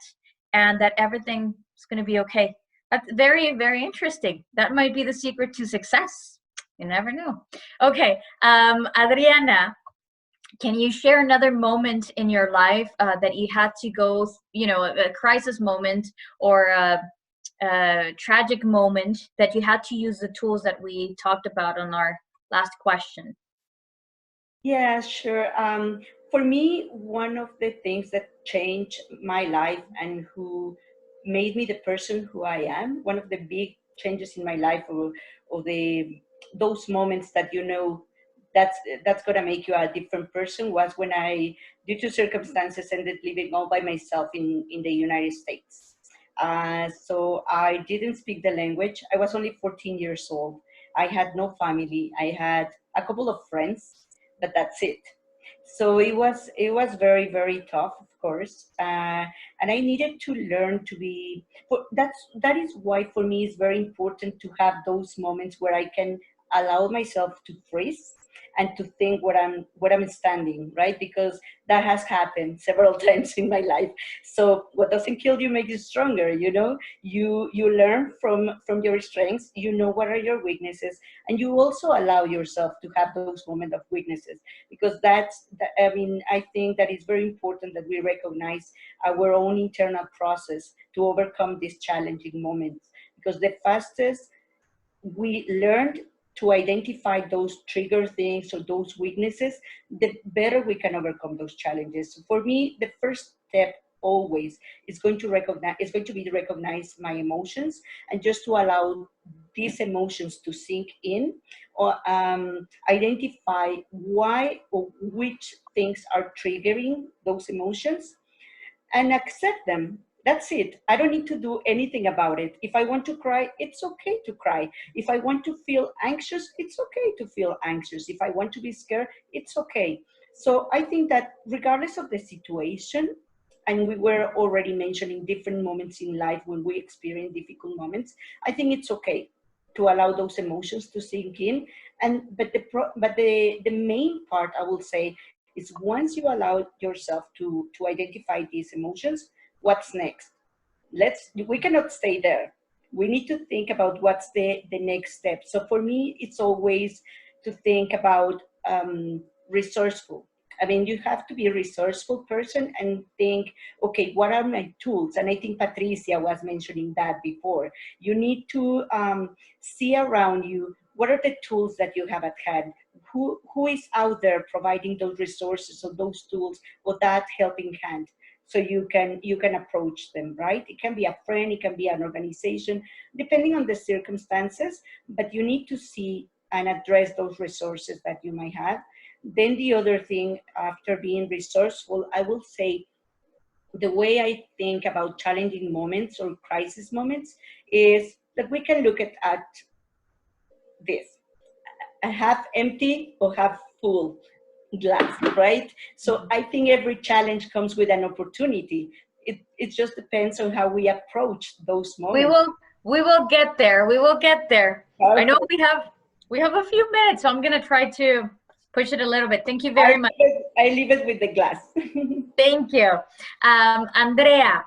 and that everything's going to be okay. That's very, very interesting. That might be the secret to success. You never know. Okay, Adriana, can you share another moment in your life that you had to go, a crisis moment or a tragic moment that you had to use the tools that we talked about on our last question? Yeah, sure. For me, one of the things that changed my life and who made me the person who I am, one of the big changes in my life, or those moments that that's gonna make you a different person, was when I, due to circumstances, ended living all by myself in the United States. So I didn't speak the language. I was only 14 years old. I had no family. I had a couple of friends, but that's it. So it was very, very tough, of course, and I needed to learn to be. That is why for me it's very important to have those moments where I can allow myself to freeze and to think what I'm standing, right? Because that has happened several times in my life. So what doesn't kill you makes you stronger. You learn from your strengths. You know what are your weaknesses, and you also allow yourself to have those moments of weaknesses, because I think that it's very important that we recognize our own internal process to overcome these challenging moments, because the fastest we learned to identify those trigger things or those weaknesses, the better we can overcome those challenges. For me, the first step always is going to be to recognize my emotions, and just to allow these emotions to sink in, or identify why or which things are triggering those emotions, and accept them. That's it. I don't need to do anything about it. If I want to cry, it's okay to cry. If I want to feel anxious, it's okay to feel anxious. If I want to be scared, it's okay. So I think that regardless of the situation, and we were already mentioning different moments in life when we experience difficult moments, I think it's okay to allow those emotions to sink in. But the main part, I will say, is once you allow yourself to identify these emotions, what's next? We cannot stay there. We need to think about what's the next step. So for me, it's always to think about resourceful. I mean, you have to be a resourceful person and think, okay, what are my tools? And I think Patricia was mentioning that before. You need to see around you, what are the tools that you have at hand? Who is out there providing those resources or those tools or that helping hand? So you can approach them, right? It can be a friend, it can be an organization, depending on the circumstances, but you need to see and address those resources that you might have. Then the other thing, after being resourceful, I will say the way I think about challenging moments or crisis moments is that we can look at this, half empty or half full glass, right? So I think every challenge comes with an opportunity. It just depends on how we approach those moments. We will get there. We will get there. Okay. I know we have a few minutes, so I'm gonna try to push it a little bit. Thank you very much. I leave it with the glass. Thank you. Andrea,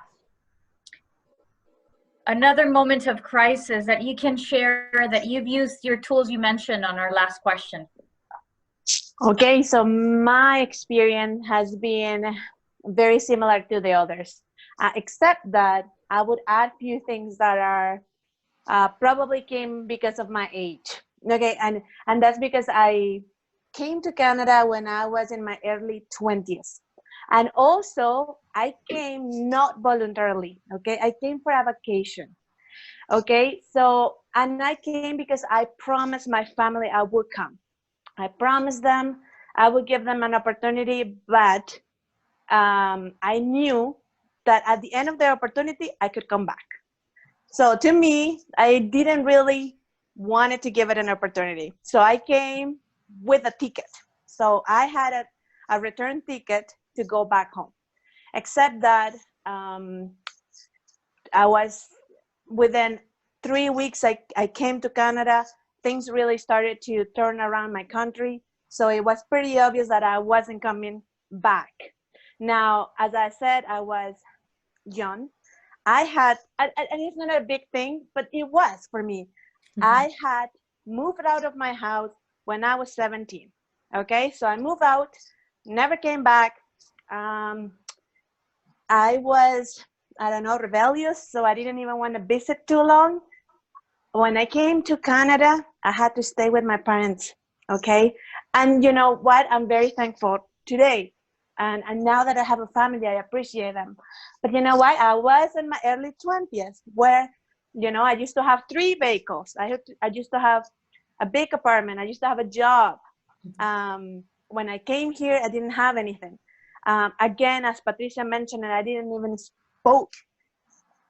another moment of crisis that you can share that you've used your tools you mentioned on our last question. Okay, so my experience has been very similar to the others, except that I would add few things that are probably came because of my age. Okay, and that's because I came to Canada when I was in my early 20s. And also, I came not voluntarily, okay? I came for a vacation, okay? So, and I came because I promised my family I would come. I promised them I would give them an opportunity, but I knew that at the end of the opportunity, I could come back. So to me, I didn't really wanted to give it an opportunity. So I came with a ticket. So I had a return ticket to go back home, except that I was within 3 weeks, I came to Canada. Things really started to turn around my country. So it was pretty obvious that I wasn't coming back. Now, as I said, I was young. I had, and it's not a big thing, but it was for me. Mm-hmm. I had moved out of my house when I was 17. Okay, so I moved out, never came back. I was, I don't know, rebellious, so I didn't even want to visit too long. When I came to Canada, I had to stay with my parents, okay? And you know what? I'm very thankful today. And now that I have a family, I appreciate them. But you know what? I was in my early 20s where, you know, I used to have 3 vehicles. I used to have a big apartment. I used to have a job. When I came here, I didn't have anything. Again, as Patricia mentioned, I didn't even spoke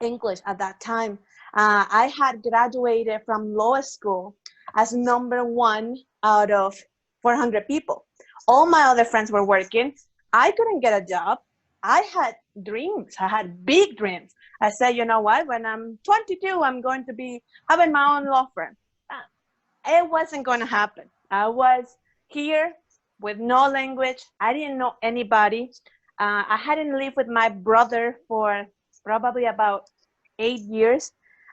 English at that time. I had graduated from law school as #1 out of 400 people. All my other friends were working. I couldn't get a job. I had dreams. I had big dreams. I said, you know what? When I'm 22, I'm going to be having my own law firm. It wasn't going to happen. I was here with no language. I didn't know anybody. I hadn't lived with my brother for probably about 8 years.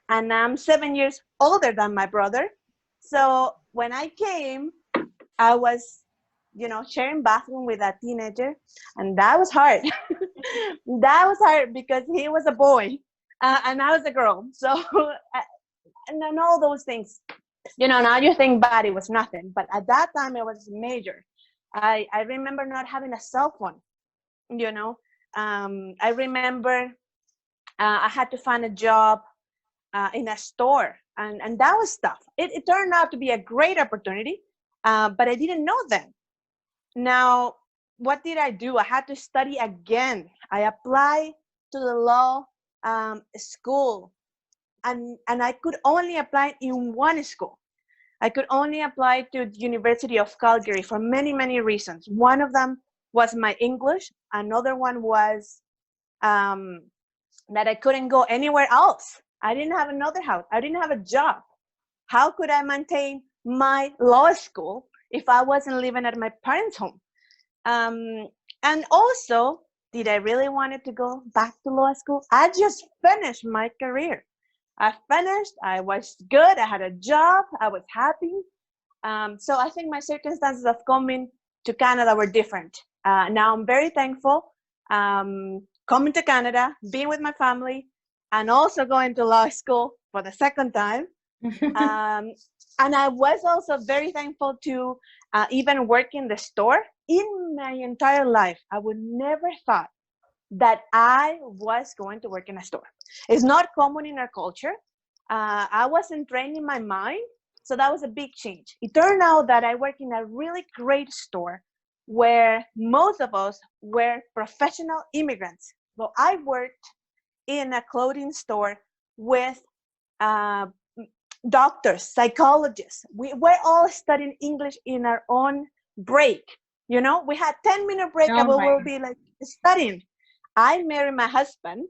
And I'm 7 years older than my brother. So when I came, I was, you know, sharing bathroom with a teenager. And that was hard. That was hard because he was a boy and I was a girl. So, and all those things, you know, now you think body was nothing. But at that time, it was major. I remember not having a cell phone, you know. I remember I had to find a job in a store, and that was tough. It turned out to be a great opportunity, but I didn't know then. Now, what did I do? I had to study again. I applied to the law school, and I could only apply in one school. I could only apply to the University of Calgary for many, many reasons. One of them was my English. Another one was that I couldn't go anywhere else. I didn't have another house. I didn't have a job. How could I maintain my law school if I wasn't living at my parents' home? And also, did I really wanted to go back to law school? I just finished my career. I finished, I was good, I had a job, I was happy. So I think my circumstances of coming to Canada were different. Now I'm very thankful coming to Canada, being with my family, and also going to law school for the second time. And I was also very thankful to even work in the store. In my entire life, I would never thought that I was going to work in a store. It's not common in our culture. I wasn't trained in my mind, so that was a big change. It turned out that I work in a really great store where most of us were professional immigrants. Well, I worked in a clothing store with doctors, psychologists. We were all studying English in our own break. You know, we had 10-minute break and we will be like studying. I married my husband,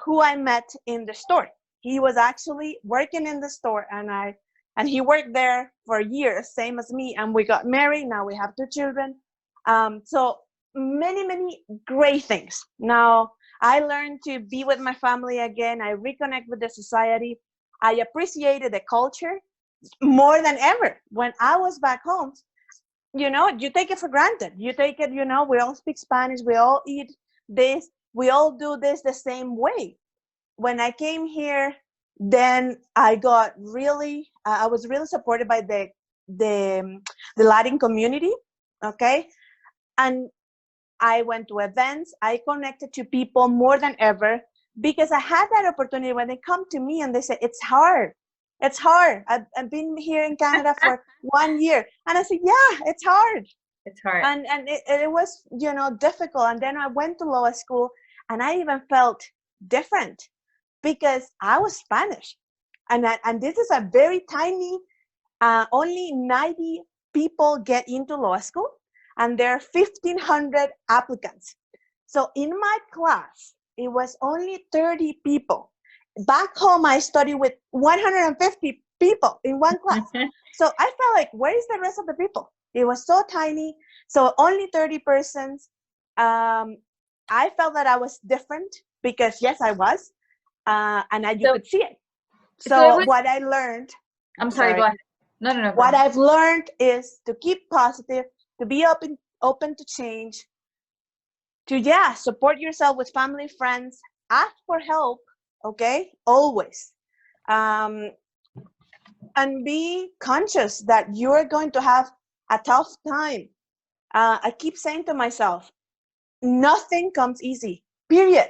who I met in the store. He was actually working in the store, and he worked there for years, same as me. And we got married. Now we have 2 children. So many great things. Now I learned to be with my family again. I reconnect with the society. I appreciated the culture more than ever. When I was back home, you know, you take it for granted. You take it, you know, we all speak Spanish, we all eat this, we all do this the same way. When I came here, then I got really, I was really supported by the Latin community, okay? And I went to events, I connected to people more than ever, because I had that opportunity when they come to me and they say, it's hard. It's hard. I've been here in Canada for 1 year. And I said, yeah, it's hard. It's hard. And it was, you know, difficult. And then I went to law school and I even felt different because I was Spanish. And this is a very tiny, only 90 people get into law school and there are 1,500 applicants. So in my class, it was only 30 people. Back home, I studied with 150 people in one class. So I felt like, where is the rest of the people? It was so tiny. So only 30 persons. I felt that I was different because yes, I was. And you could see it. So what I learned. I'm sorry, go ahead. No. What I've learned is to keep positive, to be open to change, to support yourself with family, friends, ask for help, okay, always, and be conscious that you're going to have a tough time. I keep saying to myself, nothing comes easy, period.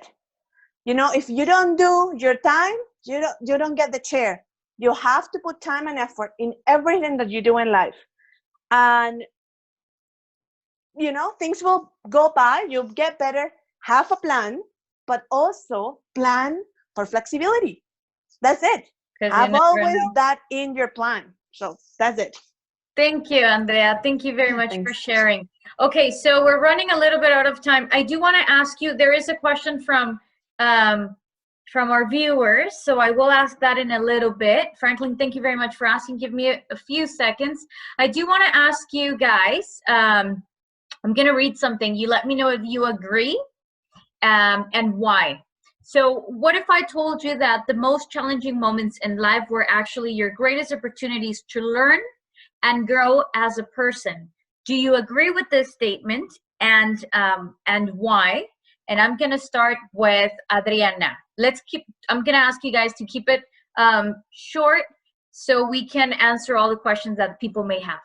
You know, if you don't do your time, you don't get the chair. You have to put time and effort in everything that you do in life, and you know, things will go by, you'll get better. Have a plan, but also plan for flexibility. That's it. Have always that in your plan. So that's it. Thank you, Andrea. Thank you very much for sharing. Okay, so we're running a little bit out of time. I do want to ask you, there is a question from our viewers, so I will ask that in a little bit. Franklin, thank you very much for asking. Give me a few seconds. I do want to ask you guys, I'm going to read something. You let me know if you agree and why. So what if I told you that the most challenging moments in life were actually your greatest opportunities to learn and grow as a person? Do you agree with this statement, and why? And I'm going to start with Adriana. I'm going to ask you guys to keep it short so we can answer all the questions that people may have.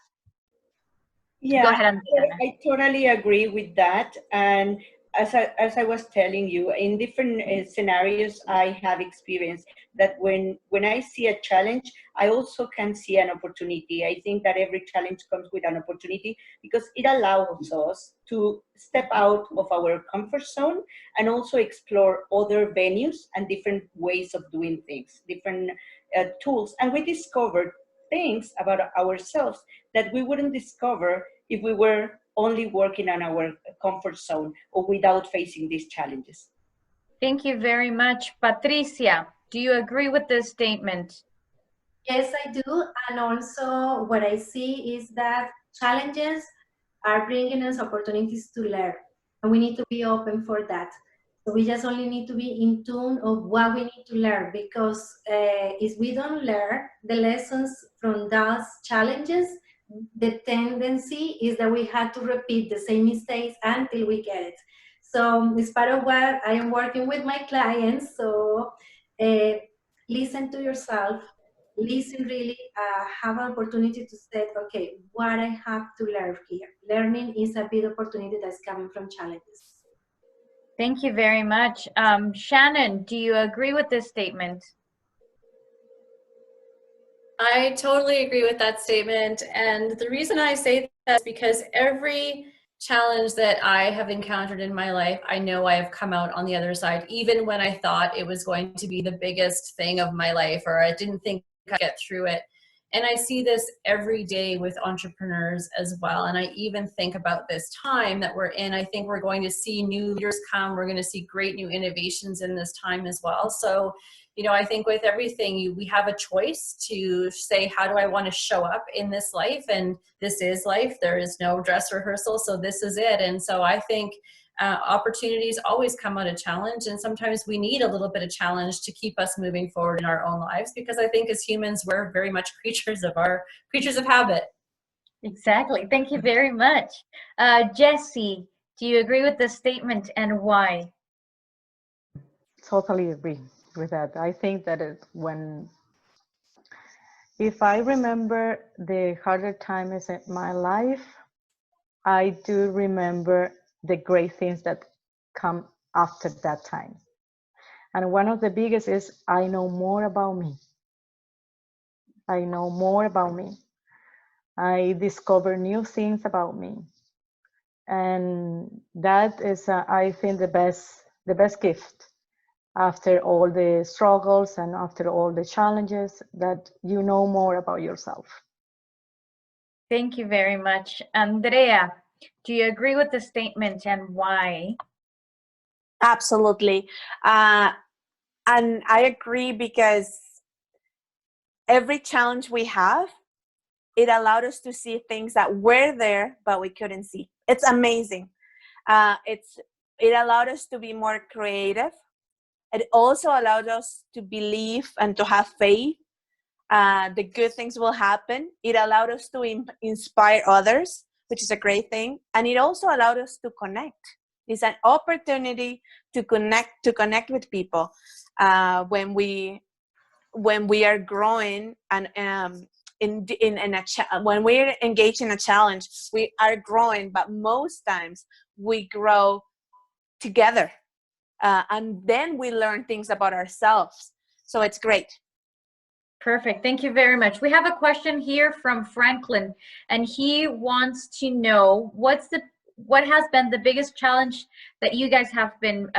Yeah, go ahead, Andrea. I totally agree with that. And as I was telling you, in different scenarios, I have experienced that when I see a challenge, I also can see an opportunity. I think that every challenge comes with an opportunity because it allows us to step out of our comfort zone and also explore other venues and different ways of doing things, different tools. And we discovered things about ourselves that we wouldn't discover if we were only working on our comfort zone or without facing these challenges. Thank you very much. Patricia, do you agree with this statement? Yes, I do. And also what I see is that challenges are bringing us opportunities to learn. And we need to be open for that. So we just only need to be in tune of what we need to learn, because if we don't learn the lessons from those challenges, the tendency is that we have to repeat the same mistakes until we get it. So it's part of what I am working with my clients. So listen to yourself, listen really, have an opportunity to say, okay, what I have to learn here. Learning is a big opportunity that's coming from challenges. Thank you very much. Shannon, do you agree with this statement? I totally agree with that statement. And the reason I say that is because every challenge that I have encountered in my life, I know I have come out on the other side, even when I thought it was going to be the biggest thing of my life, or I didn't think I'd get through it. And I see this every day with entrepreneurs as well. And I even think about this time that we're in. I think we're going to see new leaders come. We're going to see great new innovations in this time as well. So, you know, I think with everything, we have a choice to say, how do I want to show up in this life? And this is life. There is no dress rehearsal. So this is it. And so I think opportunities always come out of challenge, and sometimes we need a little bit of challenge to keep us moving forward in our own lives, because I think as humans we're very much creatures of habit. Exactly. Thank you very much. Jessie, do you agree with this statement, and why? Totally agree with that. I think that if I remember the harder times in my life, I do remember the great things that come after that time. And one of the biggest is I know more about me. I know more about me. I discover new things about me. And that is, I think, the best gift after all the struggles and after all the challenges, that you know more about yourself. Thank you very much. Andrea, do you agree with the statement, and why? Absolutely. And I agree, because every challenge we have, it allowed us to see things that were there, but we couldn't see. It's amazing. It allowed us to be more creative. It also allowed us to believe and to have faith. The good things will happen. It allowed us to inspire others, which is a great thing. And it also allowed us to connect. It's an opportunity to connect with people when we are growing, and when we're engaged in a challenge, we are growing, but most times we grow together, and then we learn things about ourselves. So it's great. Perfect. Thank you very much. We have a question here from Franklin, and he wants to know what has been the biggest challenge that you guys have been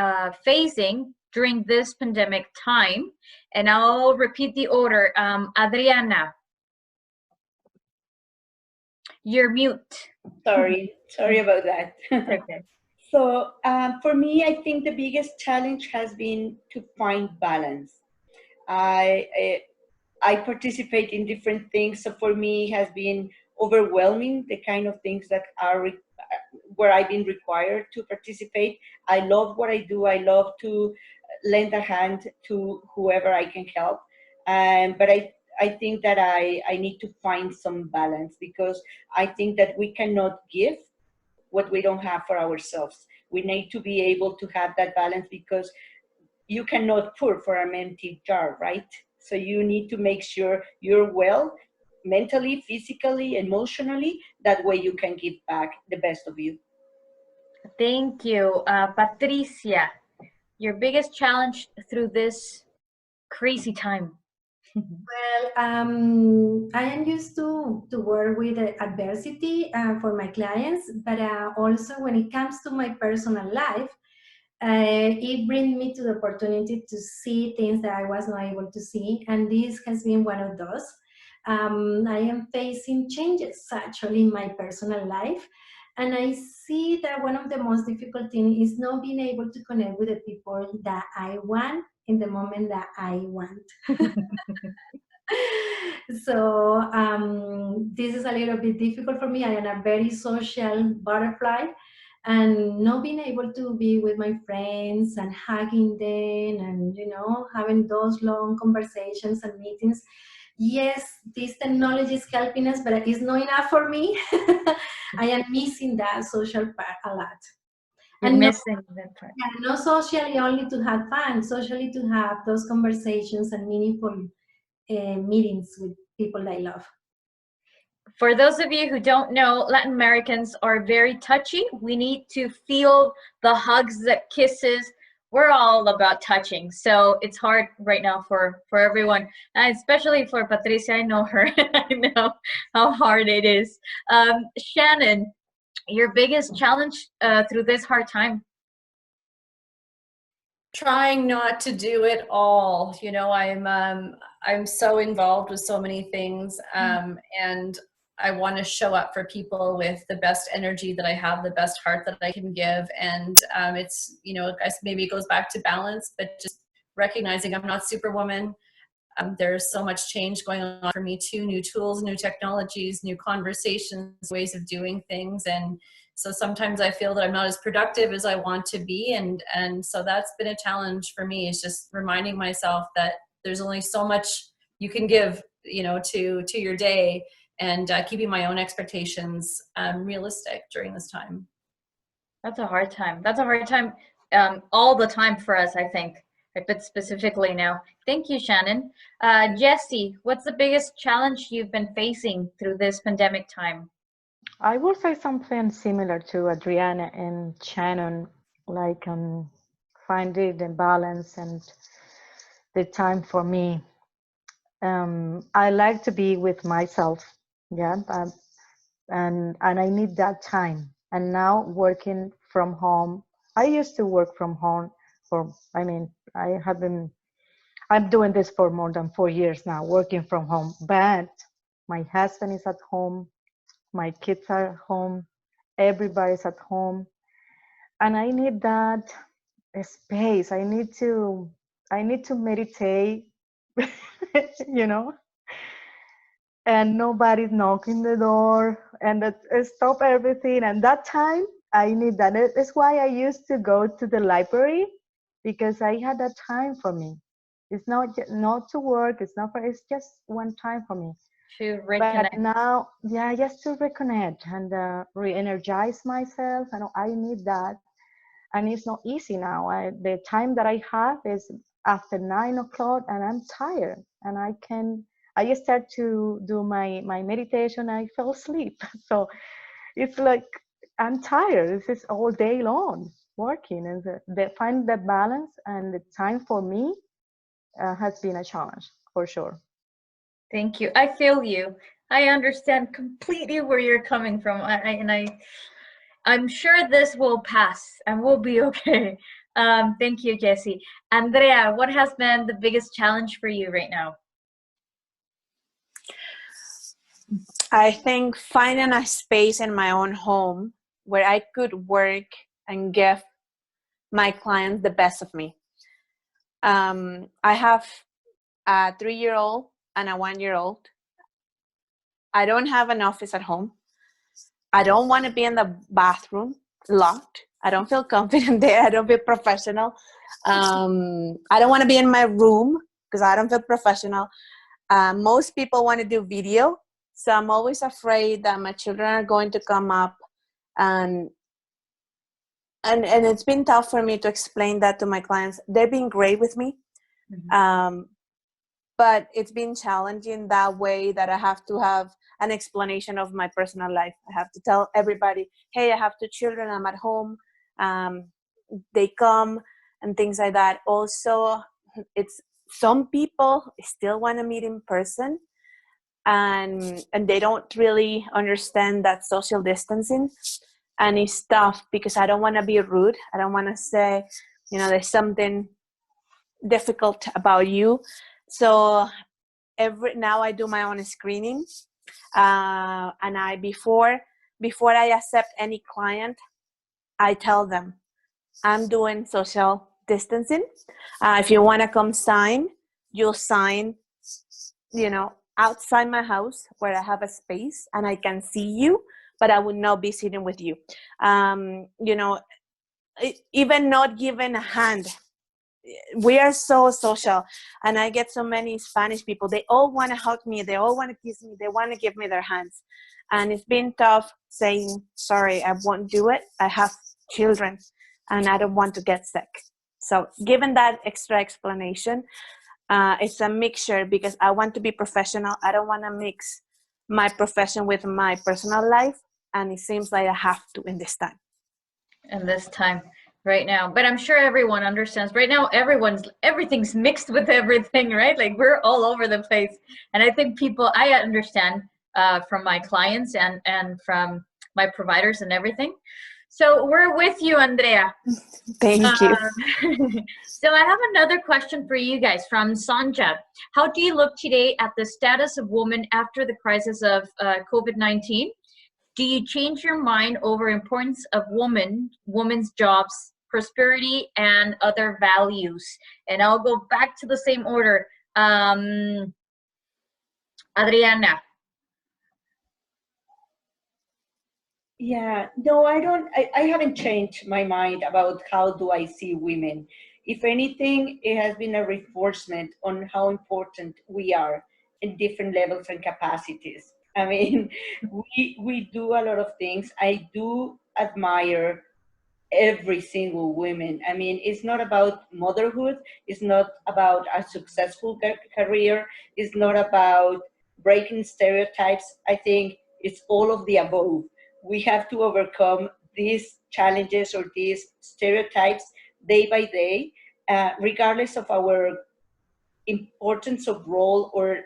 facing during this pandemic time. And I'll repeat the order. Adriana, you're mute. Sorry about that. Okay. So for me, I think the biggest challenge has been to find balance. I participate in different things, so for me it has been overwhelming, the kind of things that are where I've been required to participate. I love what I do. I love to lend a hand to whoever I can help, but I think that I need to find some balance, because I think that we cannot give what we don't have for ourselves. We need to be able to have that balance, because you cannot pour from an empty jar, right? So you need to make sure you're well mentally, physically, emotionally. That way you can give back the best of you. Thank you. Patricia, your biggest challenge through this crazy time? Well, I am used to work with adversity for my clients, but also when it comes to my personal life, it brings me to the opportunity to see things that I was not able to see, and this has been one of those. I am facing changes actually in my personal life, And I see that one of the most difficult things is not being able to connect with the people that I want in the moment that I want. So this is a little bit difficult for me. I am a very social butterfly, and not being able to be with my friends and hugging them and, you know, having those long conversations and meetings. Yes, this technology is helping us, but it's not enough for me. I am missing that social part a lot. You're And missing that part. yeah, not socially only to have fun, socially to have those conversations and meaningful meetings with people I love. For those of you who don't know, Latin Americans are very touchy. We need to feel the hugs, the kisses. We're all about touching. So it's hard right now for everyone, and especially for Patricia. I know her. I know how hard it is. Shannon, your biggest challenge through this hard time? Trying not to do it all. You know, I'm so involved with so many things, and I want to show up for people with the best energy that I have, the best heart that I can give. And it's, you know, I guess maybe it goes back to balance, but just recognizing I'm not Superwoman. There's so much change going on for me too, new tools, new technologies, new conversations, ways of doing things. And so sometimes I feel that I'm not as productive as I want to be. And so that's been a challenge for me, is just reminding myself that there's only so much you can give, you know, to your day, and keeping my own expectations realistic during this time. That's a hard time. That's a hard time all the time for us, I think, but specifically now. Thank you, Shannon. Jessie, what's the biggest challenge you've been facing through this pandemic time? I will say something similar to Adriana and Shannon, like finding the balance and the time for me. I like to be with myself, yeah, and I need that time. And now working from home, I used to work from home I'm doing this for more than 4 years now, working from home, but my husband is at home, my kids are at home, everybody's at home, and I need that space. I need to meditate, you know, and nobody's knocking the door, and stop everything. And that time, I need that. It's why I used to go to the library, because I had that time for me. It's not to work. It's just one time for me. To reconnect. But now, yeah, just to reconnect and re-energize myself. And I need that. And it's not easy now. The time that I have is after 9 o'clock, and I'm tired. And I start to do my meditation. I fell asleep. So it's like I'm tired. This is all day long working, and find the balance and the time for me has been a challenge for sure. Thank you. I feel you. I understand completely where you're coming from. I'm sure this will pass and we'll be okay. Thank you, Jessie. Andrea, what has been the biggest challenge for you right now? I think finding a space in my own home where I could work and give my clients the best of me. I have a 3-year-old and a 1-year-old. I don't have an office at home. I don't want to be in the bathroom locked. I don't feel confident there. I don't feel professional. I don't want to be in my room because I don't feel professional. Most people want to do video. So I'm always afraid that my children are going to come up, and it's been tough for me to explain that to my clients. They've been great with me. Mm-hmm. But it's been challenging that way, that I have to have an explanation of my personal life. I have to tell everybody, hey, I have 2 children, I'm at home, they come, and things like that. Also, it's some people still want to meet in person, and they don't really understand that social distancing. And it's tough because I don't want to be rude. I don't want to say, you know, there's something difficult about you. So now I do my own screening. And before before I accept any client, I tell them, I'm doing social distancing. If you want to come sign, you'll sign, outside my house where I have a space and I can see you, but I will not be sitting with you. Even not giving a hand. We are so social, and I get so many Spanish people. They all want to hug me. They all want to kiss me. They want to give me their hands. And it's been tough saying, sorry, I won't do it. I have children and I don't want to get sick. So given that extra explanation, it's a mixture because I want to be professional. I don't want to mix my profession with my personal life. And it seems like I have to in this time. And this time right now, but I'm sure everyone understands right now, everything's mixed with everything, right? Like we're all over the place. And I think I understand from my clients and from my providers and everything. So we're with you, Andrea. Thank you. So I have another question for you guys from Sanja. How do you look today at the status of women after the crisis of COVID-19? Do you change your mind over importance of women's jobs, prosperity, and other values? And I'll go back to the same order. Adriana. Yeah, no, I don't. I haven't changed my mind about how do I see women. If anything, it has been a reinforcement on how important we are in different levels and capacities. I mean, we do a lot of things. I do admire every single woman. I mean, it's not about motherhood. It's not about a successful career. It's not about breaking stereotypes. I think it's all of the above. We have to overcome these challenges or these stereotypes day by day, regardless of our importance of role or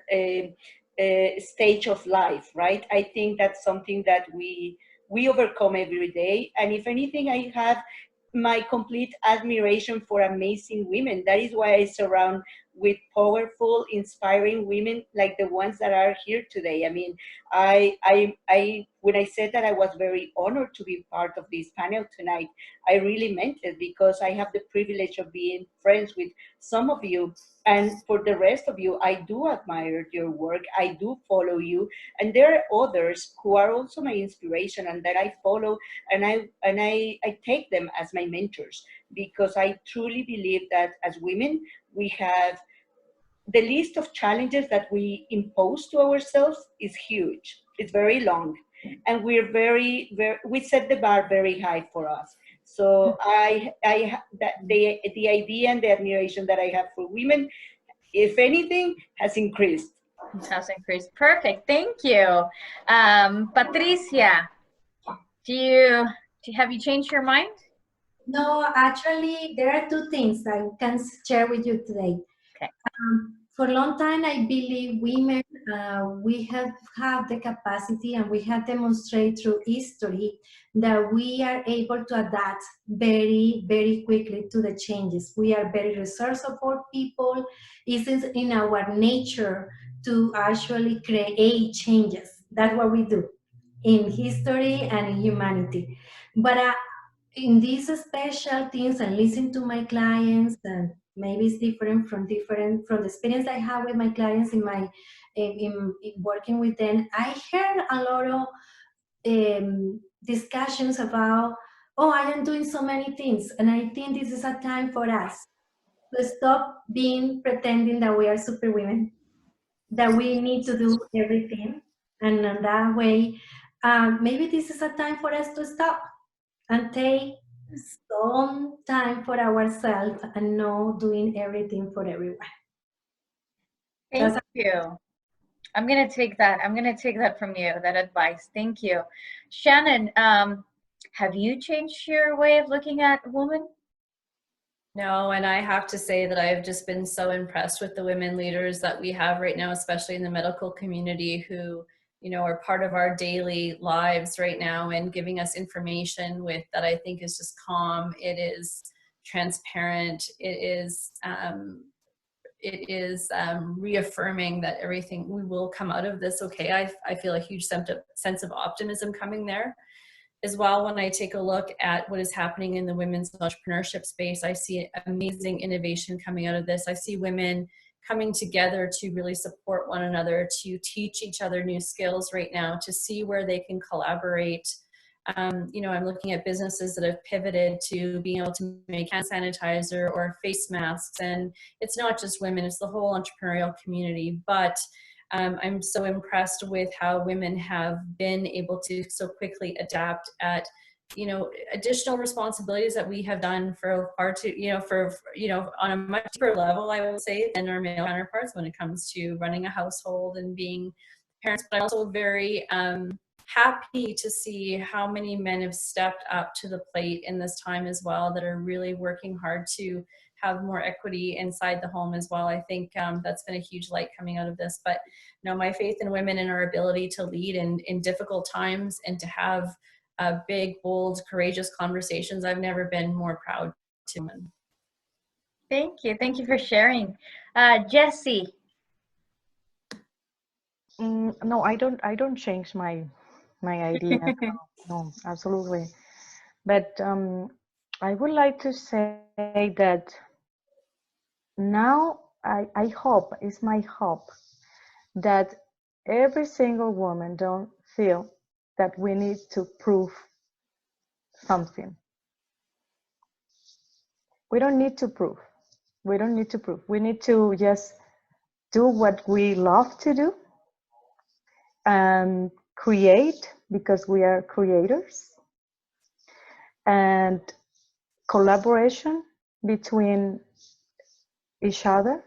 stage of life, right? I think that's something that we overcome every day. And if anything, I have my complete admiration for amazing women. That is why I surround with powerful, inspiring women like the ones that are here today. I mean, I when I said that I was very honored to be part of this panel tonight, I really meant it because I have the privilege of being friends with some of you. And for the rest of you, I do admire your work. I do follow you. And there are others who are also my inspiration and that I follow, and I take them as my mentors, because I truly believe that as women, we have the list of challenges that we impose to ourselves is huge. It's very long, and we're we set the bar very high for us. So the idea and the admiration that I have for women, if anything, has increased. Has increased. Perfect. Thank you. Patricia, have you changed your mind? No, actually, there are two things I can share with you today. Okay. For a long time, I believe women, we have the capacity and we have demonstrated through history that we are able to adapt very, very quickly to the changes. We are very resourceful people. It is in our nature to actually create changes. That's what we do in history and in humanity. But in these special things and listen to my clients, and maybe it's different from the experience I have with my clients in working with them. I heard a lot of discussions about, oh, I am doing so many things, and I think this is a time for us to stop pretending that we are superwomen, that we need to do everything, and in that way, maybe this is a time for us to stop and take some time for ourselves and not doing everything for everyone. Thank you. I'm gonna take that. I'm gonna take that from you, that advice. Thank you. Shannon, have you changed your way of looking at women? No, and I have to say that I've just been so impressed with the women leaders that we have right now, especially in the medical community, who, you know, are part of our daily lives right now and giving us information with that I think is just calm. It is transparent. It is it is reaffirming that we will come out of this okay. I feel a huge sense of optimism coming there as well. When I take a look at what is happening in the women's entrepreneurship space, I see amazing innovation coming out of this. I see women coming together to really support one another, to teach each other new skills right now, to see where they can collaborate. You know, I'm looking at businesses that have pivoted to being able to make hand sanitizer or face masks. And it's not just women, it's the whole entrepreneurial community. But I'm so impressed with how women have been able to so quickly adapt at, you know, additional responsibilities that we have done for far too, on a much deeper level, I would say, than our male counterparts when it comes to running a household and being parents. But I'm also very happy to see how many men have stepped up to the plate in this time as well, that are really working hard to have more equity inside the home as well. I think that's been a huge light coming out of this. But you know, my faith in women and our ability to lead in difficult times and to have big, bold, courageous conversations, I've never been more proud to women. Thank you. Thank you for sharing. Jessie. No, I don't change my idea. No, absolutely. But I would like to say that now I hope, it's my hope, that every single woman don't feel that we need to prove something. We don't need to prove. We don't need to prove. We need to just do what we love to do and create, because we are creators, and collaboration between each other,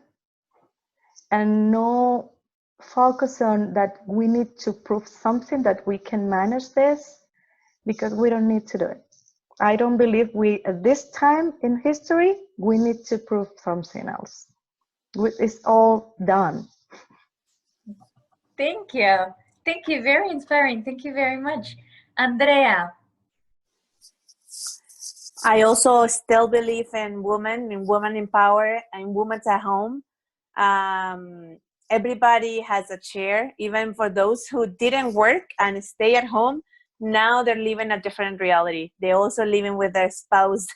and no focus on that we need to prove something, that we can manage this, because we don't need to do it. I don't believe at this time in history, we need to prove something else. It's all done. Thank you. Thank you. Very inspiring. Thank you very much. Andrea. I also still believe in women in power, and women at home. Everybody has a chair, even for those who didn't work and stay at home. Now they're living a different reality. They're also living with their spouse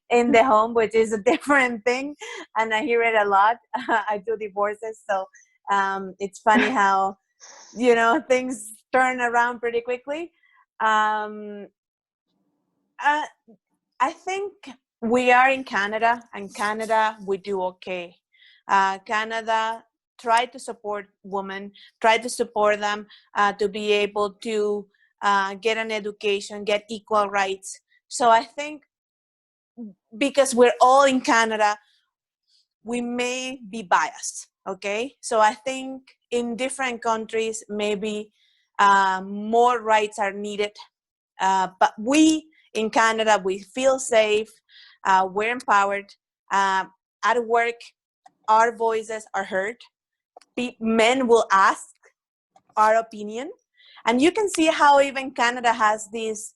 in the home, which is a different thing. And I hear it a lot. I do divorces. So it's funny how, you know, things turn around pretty quickly. I think we are in Canada, and Canada, we do okay. Canada try to support women, try to support them to be able to get an education, get equal rights. So I think because we're all in Canada, we may be biased, okay? So I think in different countries, maybe more rights are needed. But we in Canada, we feel safe, we're empowered. At work, our voices are heard. Men will ask our opinion. And you can see how even Canada has this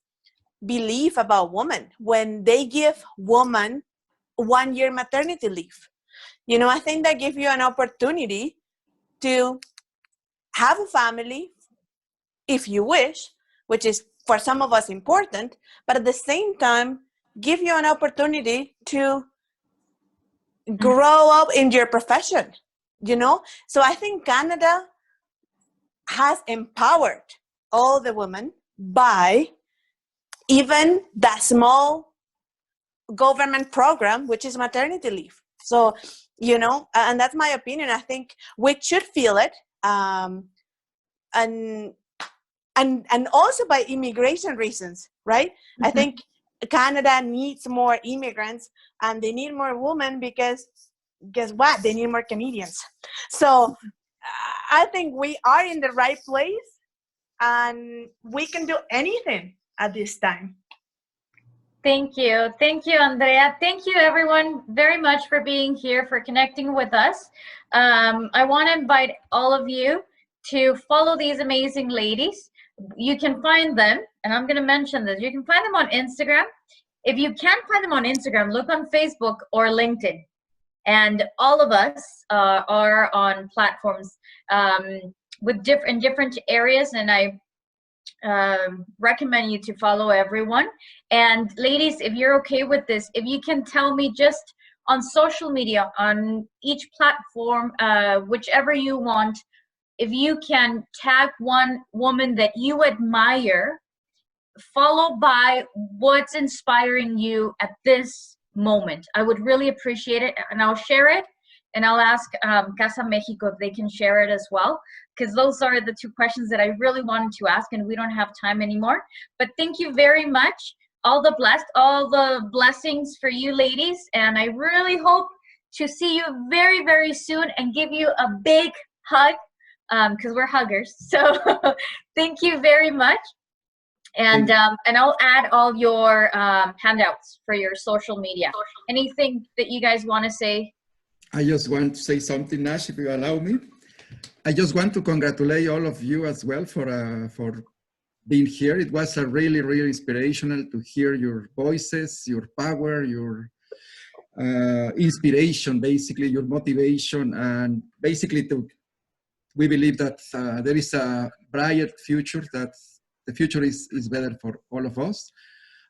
belief about women when they give women 1 year maternity leave. You know, I think that gives you an opportunity to have a family if you wish, which is for some of us important, but at the same time, give you an opportunity to grow up in your profession, you know? So I think Canada has empowered all the women by even that small government program, which is maternity leave. So, you know, and that's my opinion. I think we should feel it. And also by immigration reasons, right? Mm-hmm. I think Canada needs more immigrants, and they need more women because guess what? They need more Canadians. So I think we are in the right place, and we can do anything at this time. Thank you. Thank you, Andrea. Thank you, everyone, very much for being here, for connecting with us. I want to invite all of you to follow these amazing ladies. You can find them, and I'm going to mention this, you can find them on Instagram. If you can't find them on Instagram, look on Facebook or LinkedIn. And all of us are on platforms with different areas, and I recommend you to follow everyone. And ladies, if you're okay with this, if you can tell me just on social media, on each platform, whichever you want, if you can tag one woman that you admire, followed by what's inspiring you at this moment, I would really appreciate it. And I'll share it, and I'll ask Casa Mexico if they can share it as well, because those are the two questions that I really wanted to ask, and we don't have time anymore. But thank you very much. All the blessings for you ladies, and I really hope to see you very, very soon and give you a big hug, because we're huggers. So thank you very much. And I'll add all your handouts for your social media. Anything that you guys want to say? I just want to say something, Nash, if you allow me. I just want to congratulate all of you as well for being here. It was a really, really inspirational to hear your voices, your power, your inspiration, basically your motivation, and basically we believe that there is a bright future, that the future is better for all of us.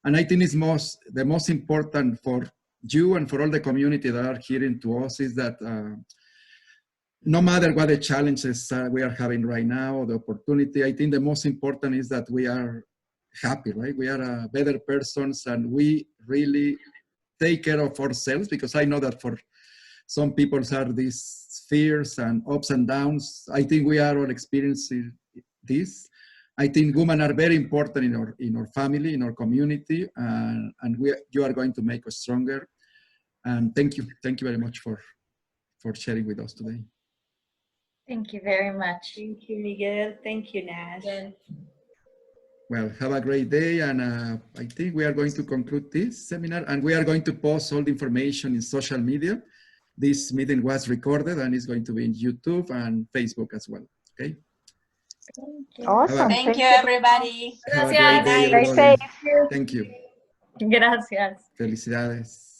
And I think it's the most important for you and for all the community that are hearing to us is that no matter what the challenges we are having right now, or the opportunity, I think the most important is that we are happy, right? We are better persons, and we really take care of ourselves, because I know that for some people are these fears and ups and downs. I think we are all experiencing this. I think women are very important in our family, in our community, and you are going to make us stronger. And thank you very much for sharing with us today. Thank you very much. Thank you, Miguel. Thank you, Nash. Well, have a great day, and I think we are going to conclude this seminar, and we are going to post all the information in social media. This meeting was recorded and is going to be in YouTube and Facebook as well. Okay. Awesome. Thank you, everybody. Have a great day, Stay everybody. safe. Thank you. Gracias. Felicidades.